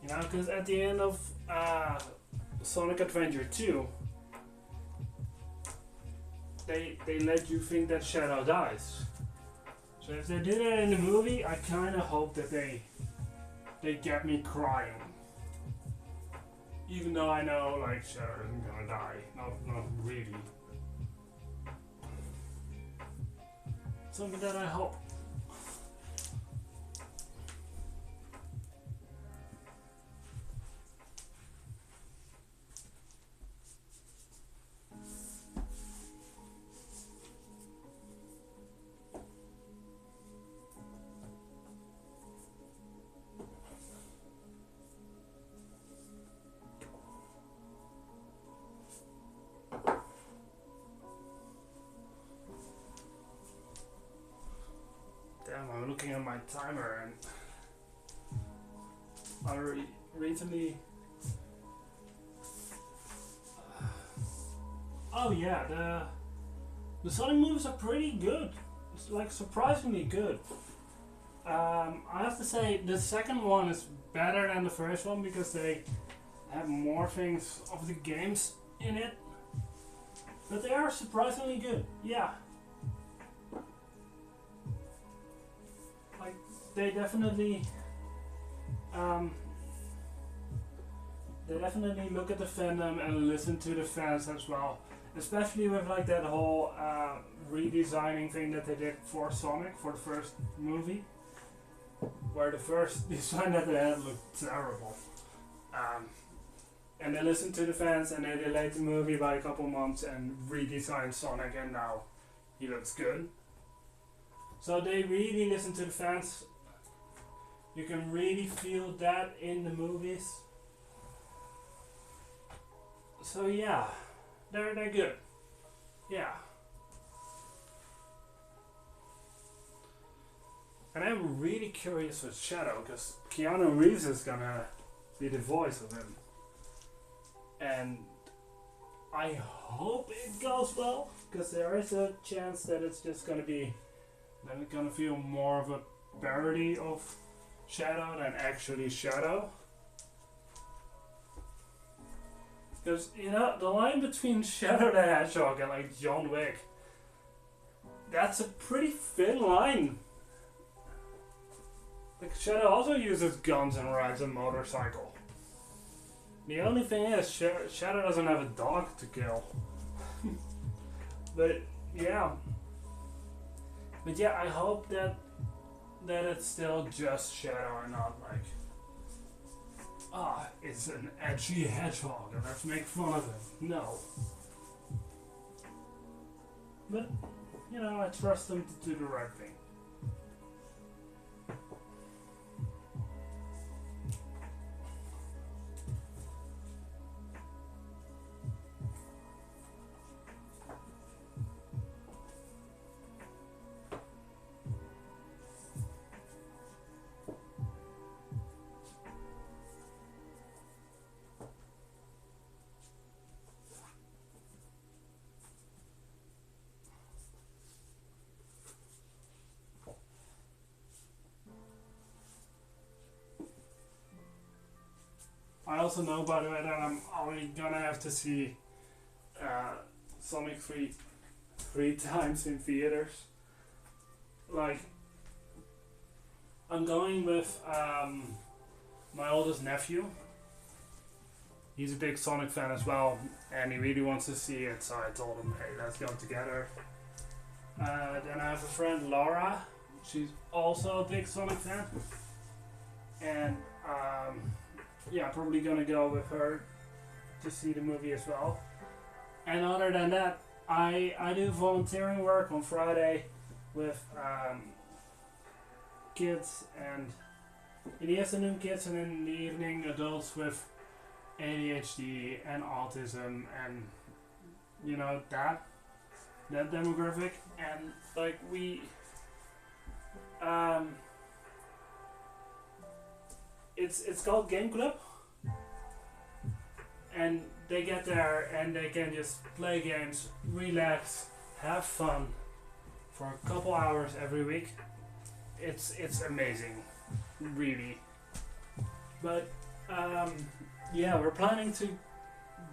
You know, because at the end of Sonic Adventure 2, they let you think that Shadow dies. So if they do that in the movie, I kinda hope that they get me crying. Even though I know like Shadow isn't gonna die. Not really. Something that I hope. Damn, I'm looking at my timer and I recently. Oh yeah, the Sonic movies are pretty good. It's like surprisingly good. I have to say the second one is better than the first one because they have more things of the games in it. But they are surprisingly good. Yeah. Like they definitely look at the fandom and listen to the fans as well. Especially with like that whole redesigning thing that they did for Sonic for the first movie. where the first design that they had looked terrible. And they listened to the fans and they delayed the movie by a couple months and redesigned Sonic, and now he looks good. So they really listen to the fans. You can really feel that in the movies. So yeah, they're good. Yeah. And I'm really curious with Shadow, because Keanu Reeves is gonna be the voice of him. And I hope it goes well, because there is a chance that it's just gonna be, that it's gonna feel more of a parody of Shadow than actually Shadow. Because, you know, the line between Shadow the Hedgehog and like John Wick, that's a pretty thin line. Like, Shadow also uses guns and rides a motorcycle. The only thing is, Shadow doesn't have a dog to kill. But yeah. But yeah, I hope that it's still just Shadow and not like, it's an edgy hedgehog and let's make fun of him. No. But, you know, I trust them to do the right thing. I also know, by the way, that I'm only gonna have to see Sonic 3 times in theaters. Like, I'm going with my oldest nephew. He's a big Sonic fan as well, and he really wants to see it, so I told him, hey, let's go together. Then I have a friend, Laura. She's also a big Sonic fan. And yeah, probably gonna go with her to see the movie as well. And other than that, I do volunteering work on Friday with kids, and in the afternoon kids, and in the evening adults with ADHD and autism, and you know, that demographic. And like it's called Game Club, and they get there and they can just play games, relax, have fun for a couple hours every week. It's amazing, really. But yeah, we're planning to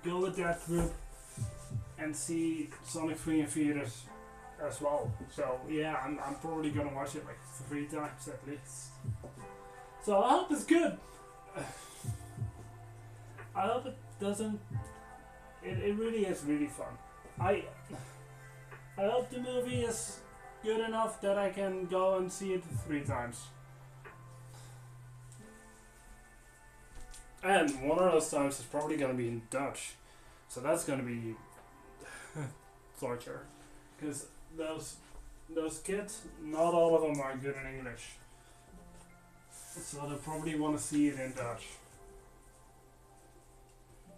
go with that group and see Sonic 3 in theaters as well. So yeah, I'm probably gonna watch it like 3 times at least. So I hope it's good. I hope it doesn't. It really is really fun. I hope the movie is good enough that I can go and see it 3 times. And one of those times is probably gonna be in Dutch, so that's gonna be torture. Because those kids, not all of them are good in English. So they probably want to see it in Dutch.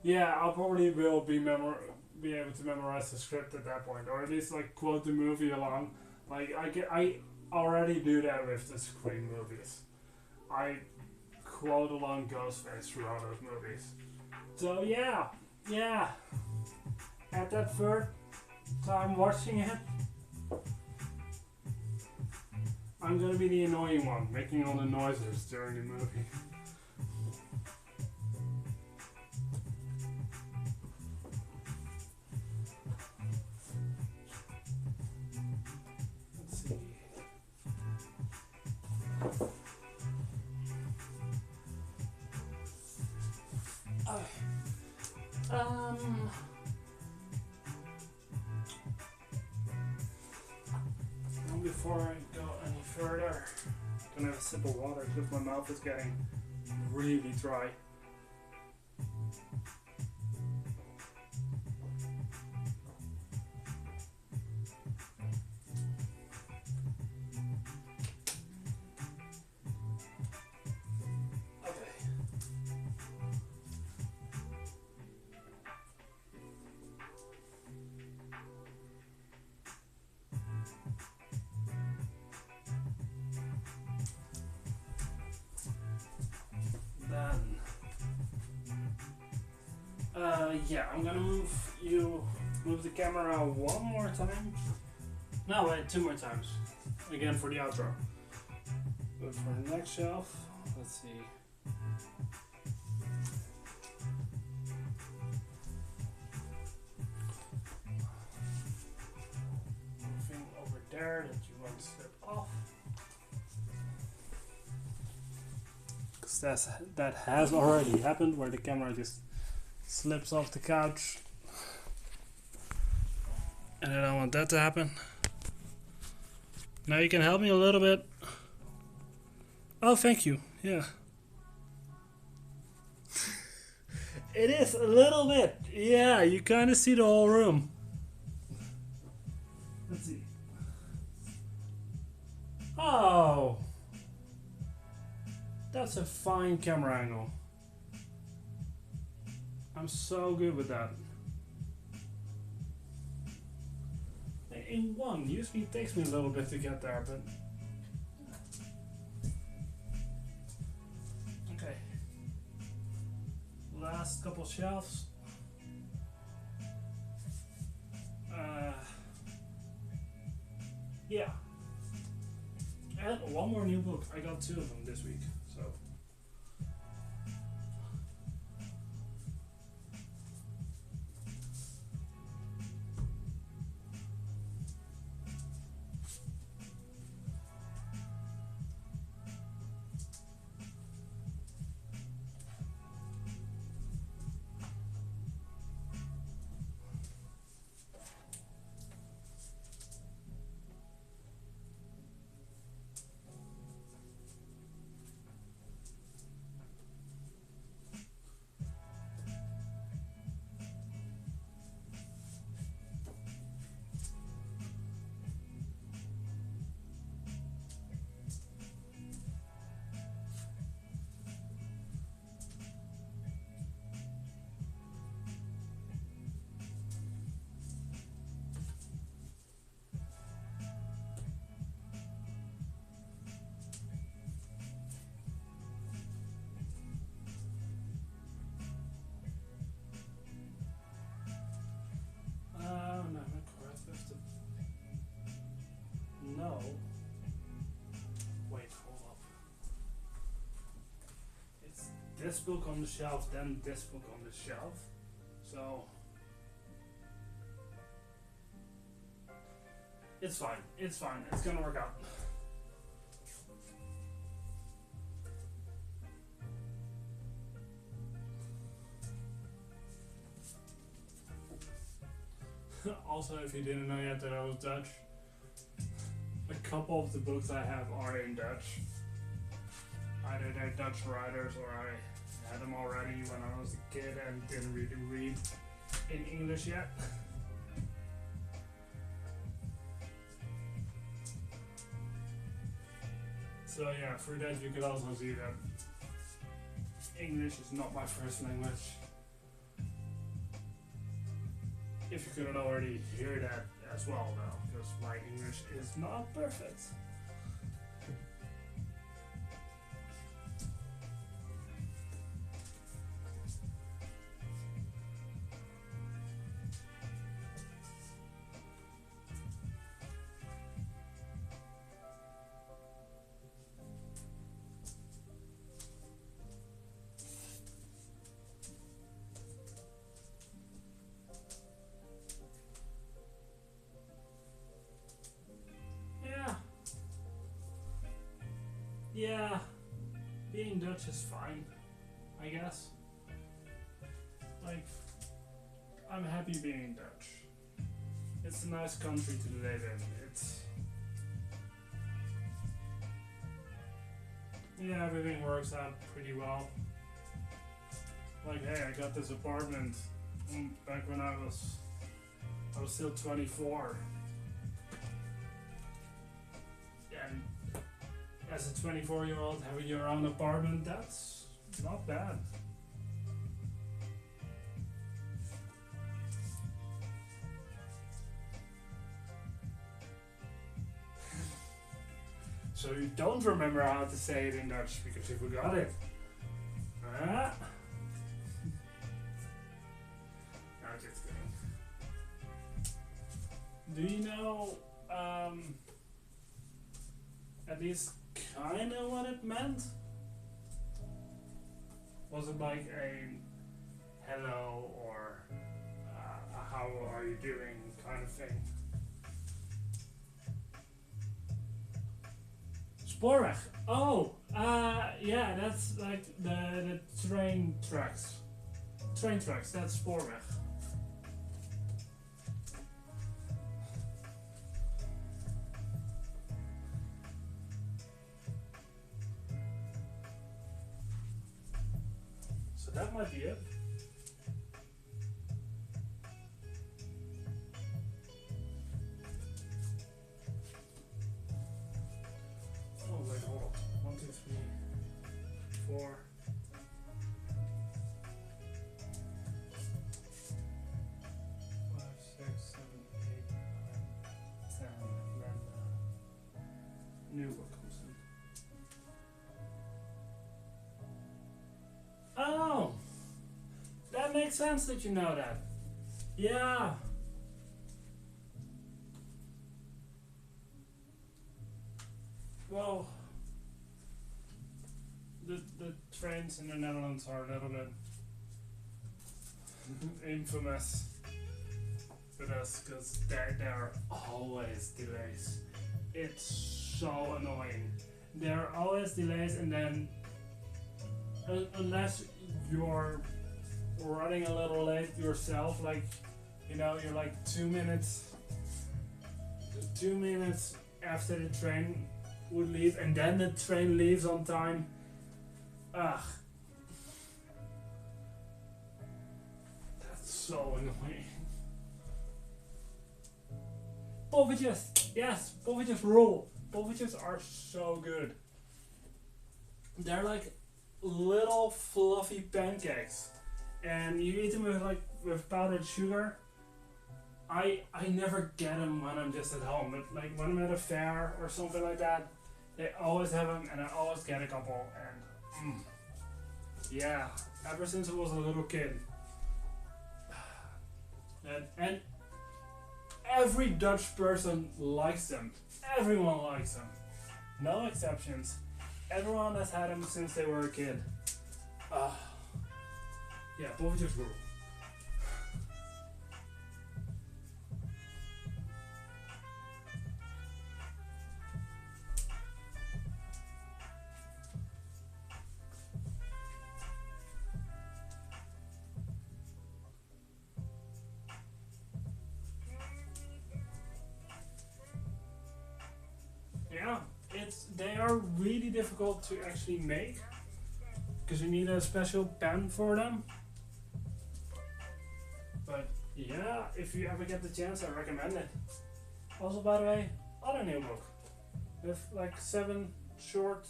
Yeah, I'll probably will be able to memorize the script at that point, or at least like quote the movie along. Like I already do that with the Scream movies. I quote along Ghostface throughout those movies. So yeah. At that third time watching it, I'm gonna be the annoying one, making all the noises during the movie. Let's see. Before I go any further, Gonna have a sip of water because my mouth is getting really dry. Yeah, I'm gonna move the camera one more time. No, wait, two more times. Again for the outro. But for the next shelf, let's see. Moving over there that you won't slip off. Because that has already happened where the camera just slips off the couch, and I don't want that to happen. Now you can help me a little bit. Oh, thank you. Yeah. It is a little bit. Yeah, you kind of see the whole room. Let's see. Oh, that's a fine camera angle. I'm so good with that. In one, usually it takes me a little bit to get there, but okay. Last couple shelves. Yeah. And one more new book. I got 2 of them this week, so. No. Wait, hold up. It's this book on the shelf, then this book on the shelf. So it's fine. It's fine. It's gonna work out. Also, if you didn't know yet that I was Dutch, a couple of the books I have are in Dutch. Either they're Dutch writers or I had them already when I was a kid and didn't really read in English yet. So yeah, through that you could also see that English is not my first language. If you couldn't already hear that as well though, because my English is not perfect. Yeah, being Dutch is fine, I guess. Like, I'm happy being Dutch. It's a nice country to live in. yeah, everything works out pretty well. Like, hey, I got this apartment back when I was still 24. And as a 24-year-old having your own apartment, that's not bad. So you don't remember how to say it in Dutch because you forgot it. Ah. No, just kidding. Do you know at least kind of what it meant? Was it like a hello or how are you doing kind of thing? Spoorweg. Oh, yeah, that's like the train tracks. Train tracks, that's spoorweg. So that might be it. Oh wait, hold on. 1, 2, 3, 4. 5, 6, 7, 8, 9, 10, and then new book comes in. Oh, that makes sense that you know that. Yeah. Well, the trains in the Netherlands are a little bit infamous with us because there are always delays. It's so annoying. There are always delays, and then unless you're running a little late yourself, like you're like 2 minutes after the train would leave, and then the train leaves on time. Ugh, that's so annoying. Poffertjes, yes, poffertjes rule. Poffertjes are so good. They're like little fluffy pancakes, and you eat them with powdered sugar. I never get them when I'm just at home, but like when I'm at a fair or something like that, they always have them, and I always get a couple. And yeah, ever since I was a little kid, and every Dutch person likes them. Everyone likes them, no exceptions. Everyone has had them since they were a kid. Yeah, poffertjes rule. Yeah, they are really difficult to actually make because you need a special pan for them. But yeah, if you ever get the chance, I recommend it. Also, by the way, other new book with like 7 short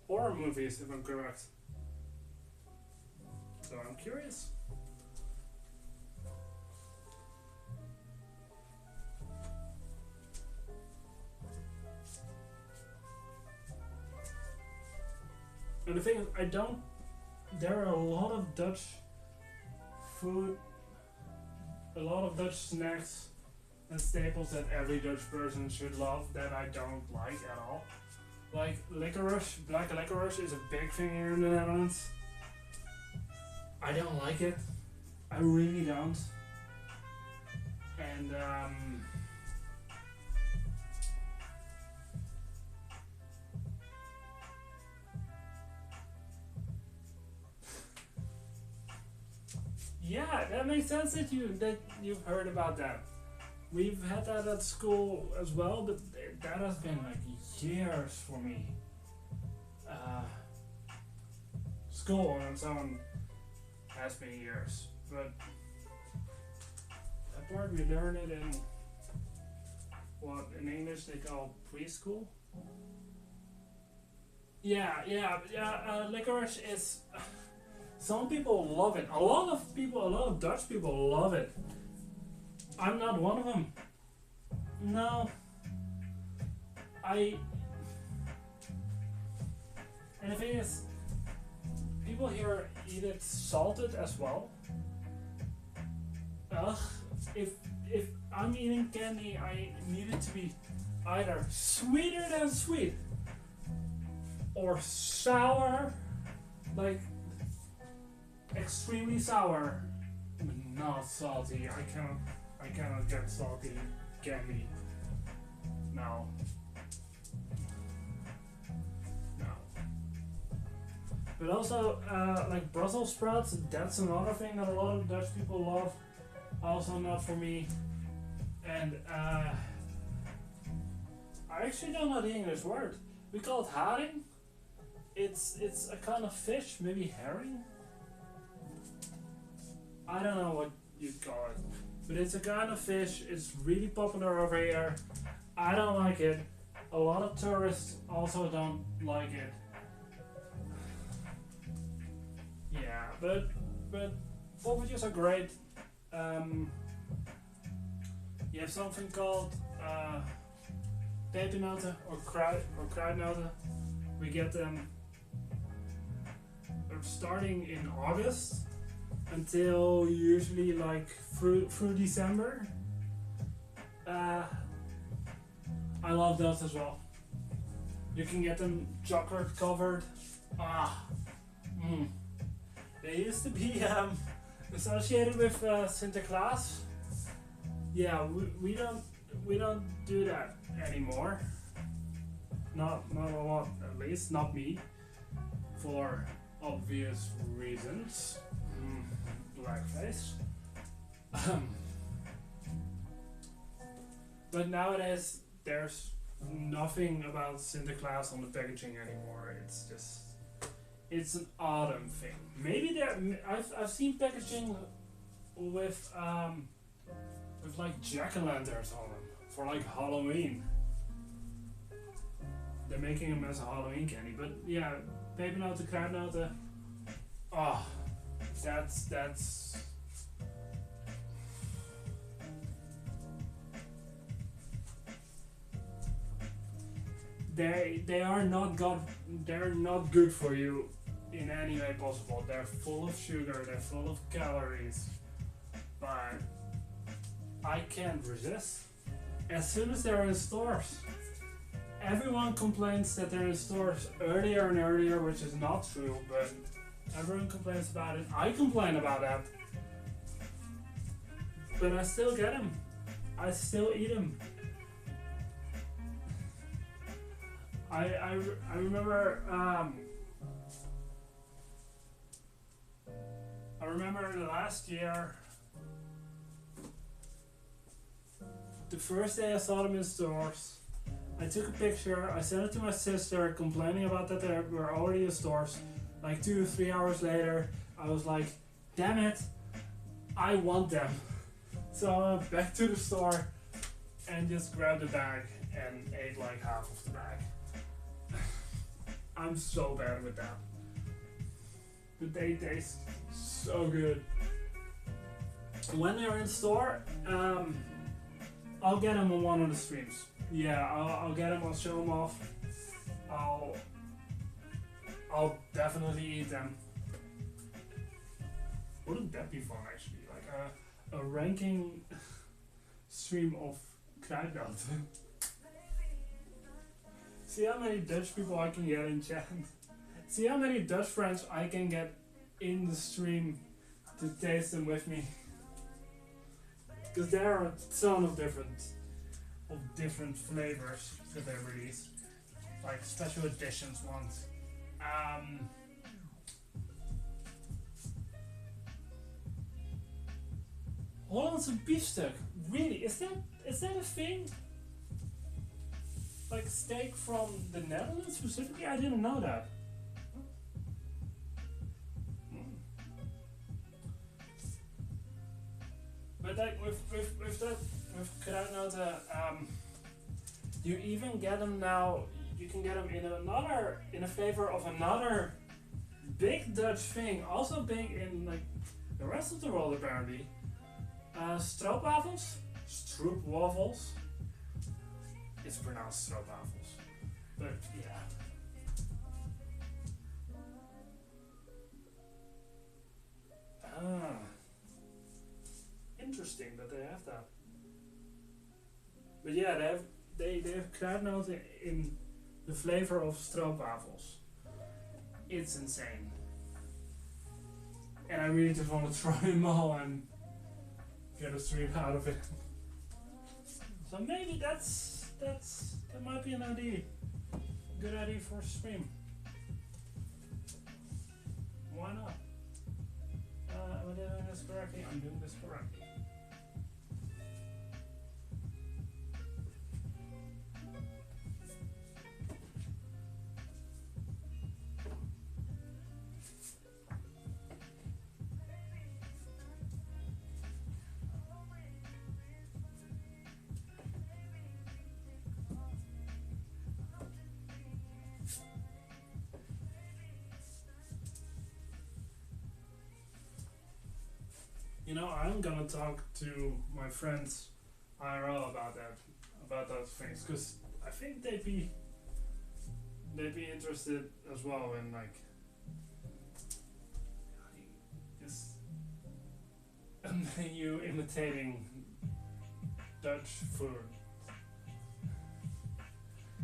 horror movies, if I'm correct. So I'm curious. And the thing is, there are a lot of Dutch food, a lot of Dutch snacks and staples that every Dutch person should love that I don't like at all. Like licorice, black licorice is a big thing here in the Netherlands. I don't like it. I really don't. And yeah, that makes sense that you've heard about that. We've had that at school as well, but that has been like years for me. school and someone has many years, but that part we learn it in what in English they call preschool. Licorice is. Some people love it. A lot of Dutch people love it. I'm not one of them. No. And the thing is, people here eat it salted as well. Ugh. If I'm eating candy, I need it to be either sweeter than sweet or sour, like extremely sour, but not salty. I cannot get salty candy. No. But also, like Brussels sprouts, that's another thing that a lot of Dutch people love. Also not for me. And I actually don't know the English word. We call it haring. It's a kind of fish, maybe herring. I don't know what you'd call it, but it's a kind of fish. It's really popular over here. I don't like it. A lot of tourists also don't like it. Yeah, but barbecue are great. You have something called pepernoten or kruidnoten. We get them starting in August until usually like through December. I love those as well. You can get them chocolate covered. They used to be associated with Sinterklaas. Yeah, we don't do that anymore. Not a lot, at least not me, for obvious reasons. Blackface. But nowadays there's nothing about Sinterklaas on the packaging anymore. It's an autumn thing. Maybe I've seen packaging with like jack-o'-lanterns on them for like Halloween. They're making them as a Halloween candy, but yeah, pepernoten, kruidnoten. That's. They are not good for you in any way possible. They're full of sugar, they're full of calories, but I can't resist. As soon as they're in stores, everyone complains that they're in stores earlier and earlier, which is not true, but everyone complains about it. I complain about that, but I still get them. I still eat them. I remember last year, the first day I saw them in stores, I took a picture, I sent it to my sister complaining about that they were already in stores. Like 2 or 3 hours later, I was like, damn it, I want them. So I went back to the store and just grabbed a bag and ate like half of the bag. I'm so bad with that. But they taste so good. When they're in store, I'll get them on one of the streams. Yeah, I'll get them, I'll show them off. I'll definitely eat them. Wouldn't that be fun actually? Like a ranking stream of kruidnoten. See how many Dutch people I can get in chat. See how many Dutch friends I can get in the stream to taste them with me. Because there are a ton of different flavors that they release. Like special editions ones. Hollandse beefstuk. Really? Is that a thing? Like steak from the Netherlands specifically? I didn't know that. But like with that with kruidnoten, you even get them now. You can get them in a flavor of another big Dutch thing, also big in like the rest of the world apparently. Stroopwafels, stroopwafels. It's pronounced stroopwafels, but yeah. Ah, interesting that they have that. But yeah, they have kruidnoten in the flavor of stroopwafels. It's insane. And I really just want to try them all and get a stream out of it. So maybe that might be an idea. Good idea for a stream. Why not? Am I doing this correctly? I'm doing this correctly. You know, I'm gonna talk to my friends IRL about those things, because I think they'd be interested as well in like just you imitating Dutch food,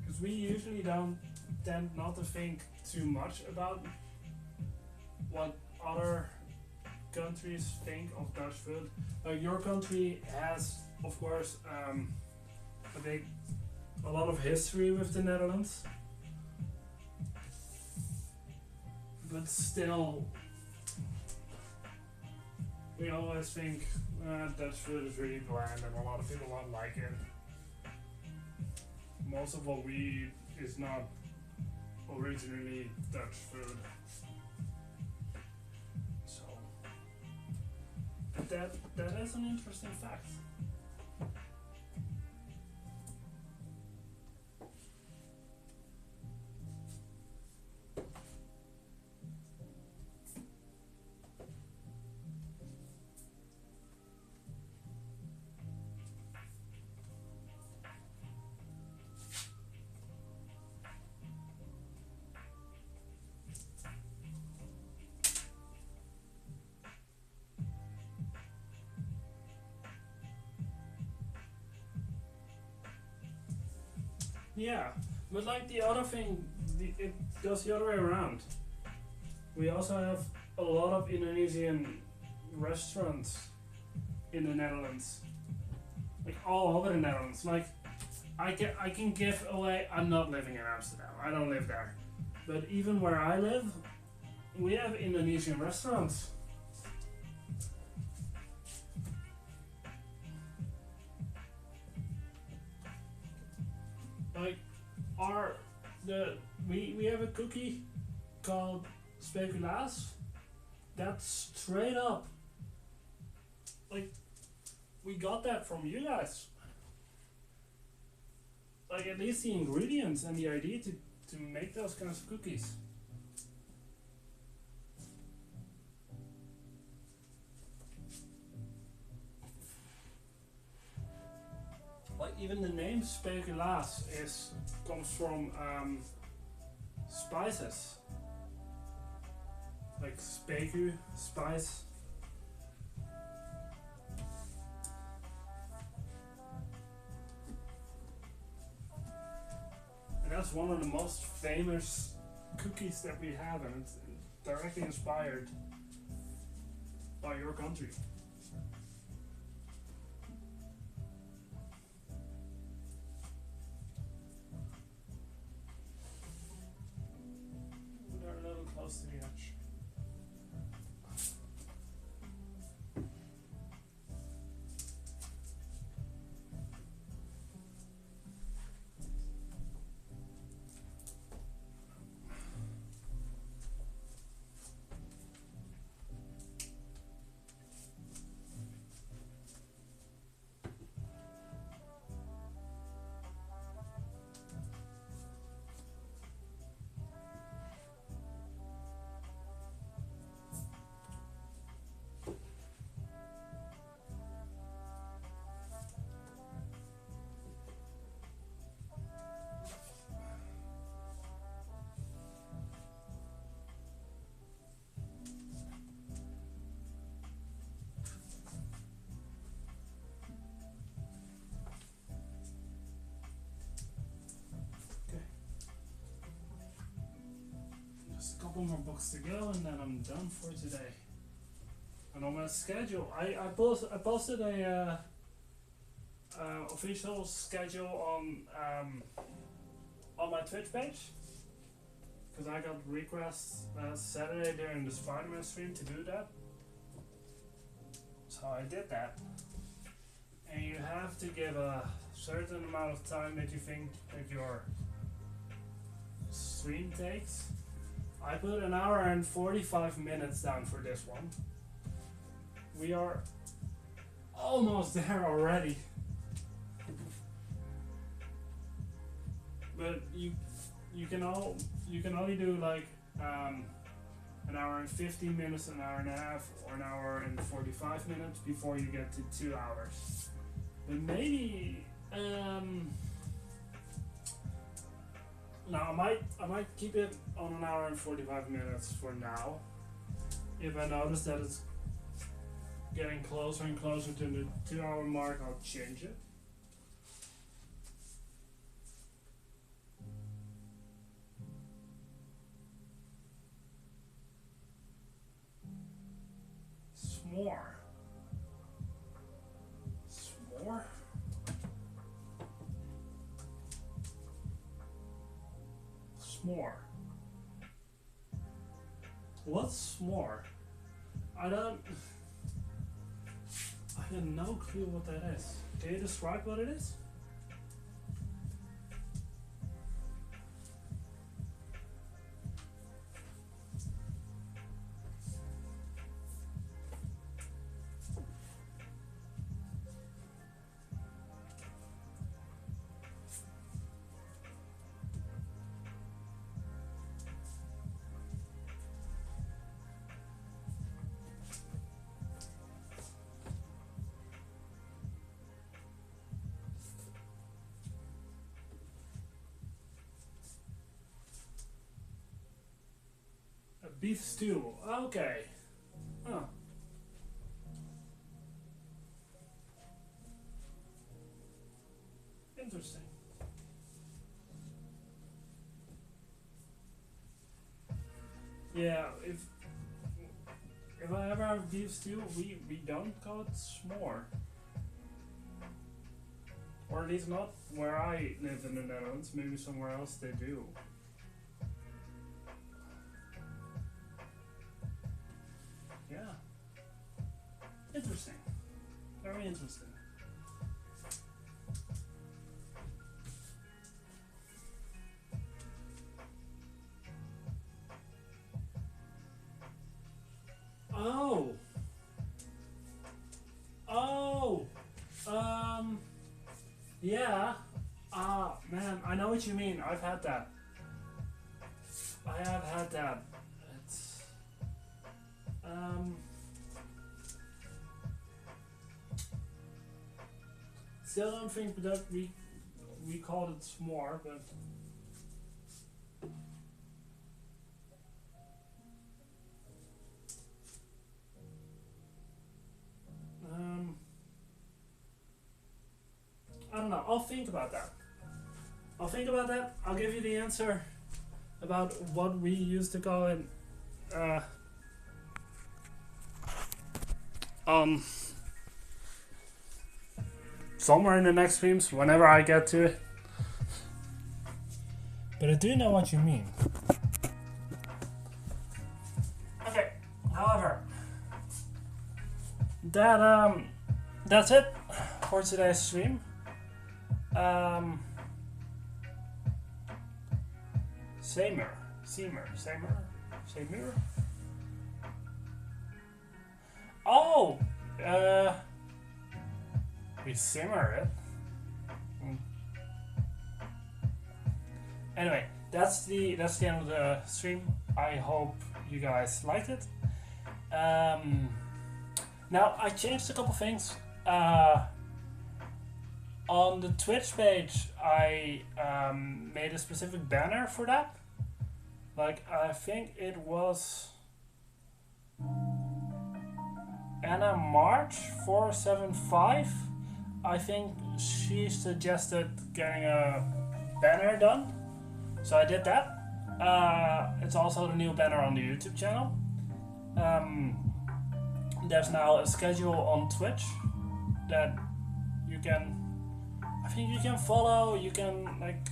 because we usually don't tend not to think too much about what other countries think of Dutch food. Like your country has, of course, a lot of history with the Netherlands, but still, we always think Dutch food is really bland and a lot of people won't like it. Most of what we eat is not originally Dutch food. That is an interesting fact. Yeah, but like the other thing, it goes the other way around. We also have a lot of Indonesian restaurants in the Netherlands, like all over the Netherlands. Like I can give away. I'm not living in Amsterdam. I don't live there, but even where I live, we have Indonesian restaurants. Like we have a cookie called speculaas. That's straight up. Like we got that from you guys. Like at least the ingredients and the idea to make those kinds of cookies. Like even the name speculaas comes from spices. Like specu, spice. And that's one of the most famous cookies that we have, and it's directly inspired by your country. They're a little close to the edge. a couple more books to go, and then I'm done for today. And on my schedule, I posted a official schedule on my Twitch page, because I got requests Saturday during the Spider-Man stream to do that. So I did that. And you have to give a certain amount of time that you think that your stream takes. I put an hour and 45 minutes down for this one. We are almost there already. But you can only do like an hour and 15 minutes, an hour and a half, or an hour and 45 minutes before you get to 2 hours. But maybe no, I might keep it on an hour and 45 minutes for now. If I notice that it's getting closer and closer to the 2 hour mark, I'll change it. S'more. S'more? S'more. What's s'more? I have no clue what that is. Can you describe what it is? Beef stew. Okay. Huh. Interesting. Yeah, if I ever have beef stew, we don't call it s'more. Or at least not where I live in the Netherlands. Maybe somewhere else they do. Yeah. Interesting. Very interesting. Oh. Oh. Yeah. Man, I know what you mean. I've had that. I have had that. It's still don't think that we called it s'more, but I don't know. I'll think about that. I'll give you the answer about what we used to call it somewhere in the next streams, whenever I get to it. But I do know what you mean. Okay, however, that's it for today's stream. Seymour. Oh, we simmer it. Anyway, that's the end of the stream. I hope you guys liked it. Now I changed a couple things. On the Twitch page, I made a specific banner for that. Like, I think it was Anna March 475. I think she suggested getting a banner done, so I did that. It's also the new banner on the YouTube channel. There's now a schedule on Twitch that you can, I think you can follow, you can like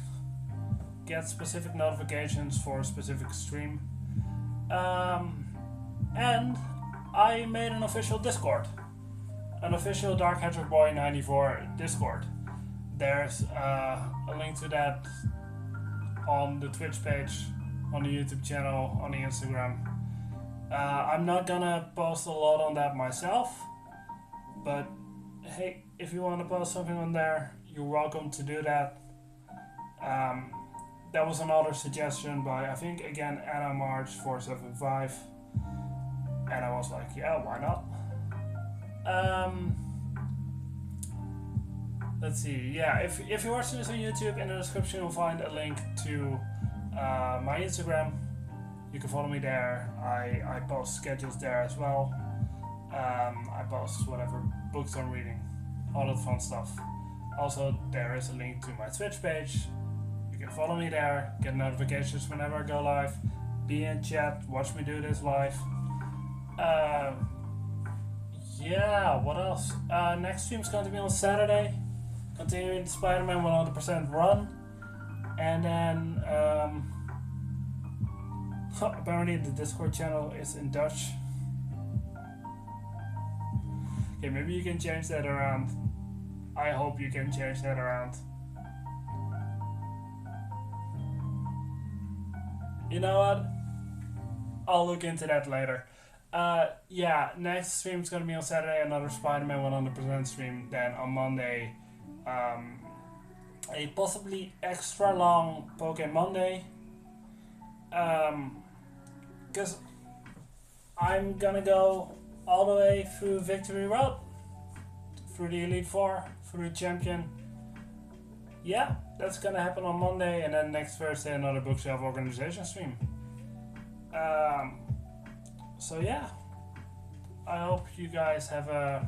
get specific notifications for a specific stream. And I made an official Discord, an official Dark Hedgehog Boy 94 Discord. There's a link to that on the Twitch page, on the YouTube channel, on the Instagram. I'm not gonna post a lot on that myself, but hey, if you want to post something on there, you're welcome to do that. That was another suggestion by, I think, again, Anna March 475, and I was like, yeah, why not? Let's see, yeah, if you're watching this on YouTube, in the description you'll find a link to my Instagram. You can follow me there. I post schedules there as well. I post whatever books I'm reading, all that fun stuff. Also, there is a link to my Twitch page. You can follow me there, get notifications whenever I go live, be in chat, watch me do this live. Yeah, what else? Next stream's going to be on Saturday, continuing the Spider-Man 100% run. And then, apparently the Discord channel is in Dutch. Okay, maybe you can change that around. I hope you can change that around. You know what? I'll look into that later. Yeah, next stream is gonna be on Saturday, another Spider-Man 100% stream. Then on Monday, a possibly extra long Pokemon Monday. Because I'm gonna go all the way through Victory Road, through the Elite Four, through Champion. Yeah, that's gonna happen on Monday, and then next Thursday another bookshelf organization stream. So yeah, I hope you guys have a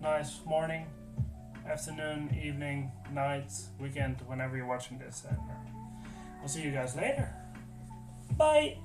nice morning, afternoon, evening, night, weekend, whenever you're watching this, and I'll see you guys later. Bye!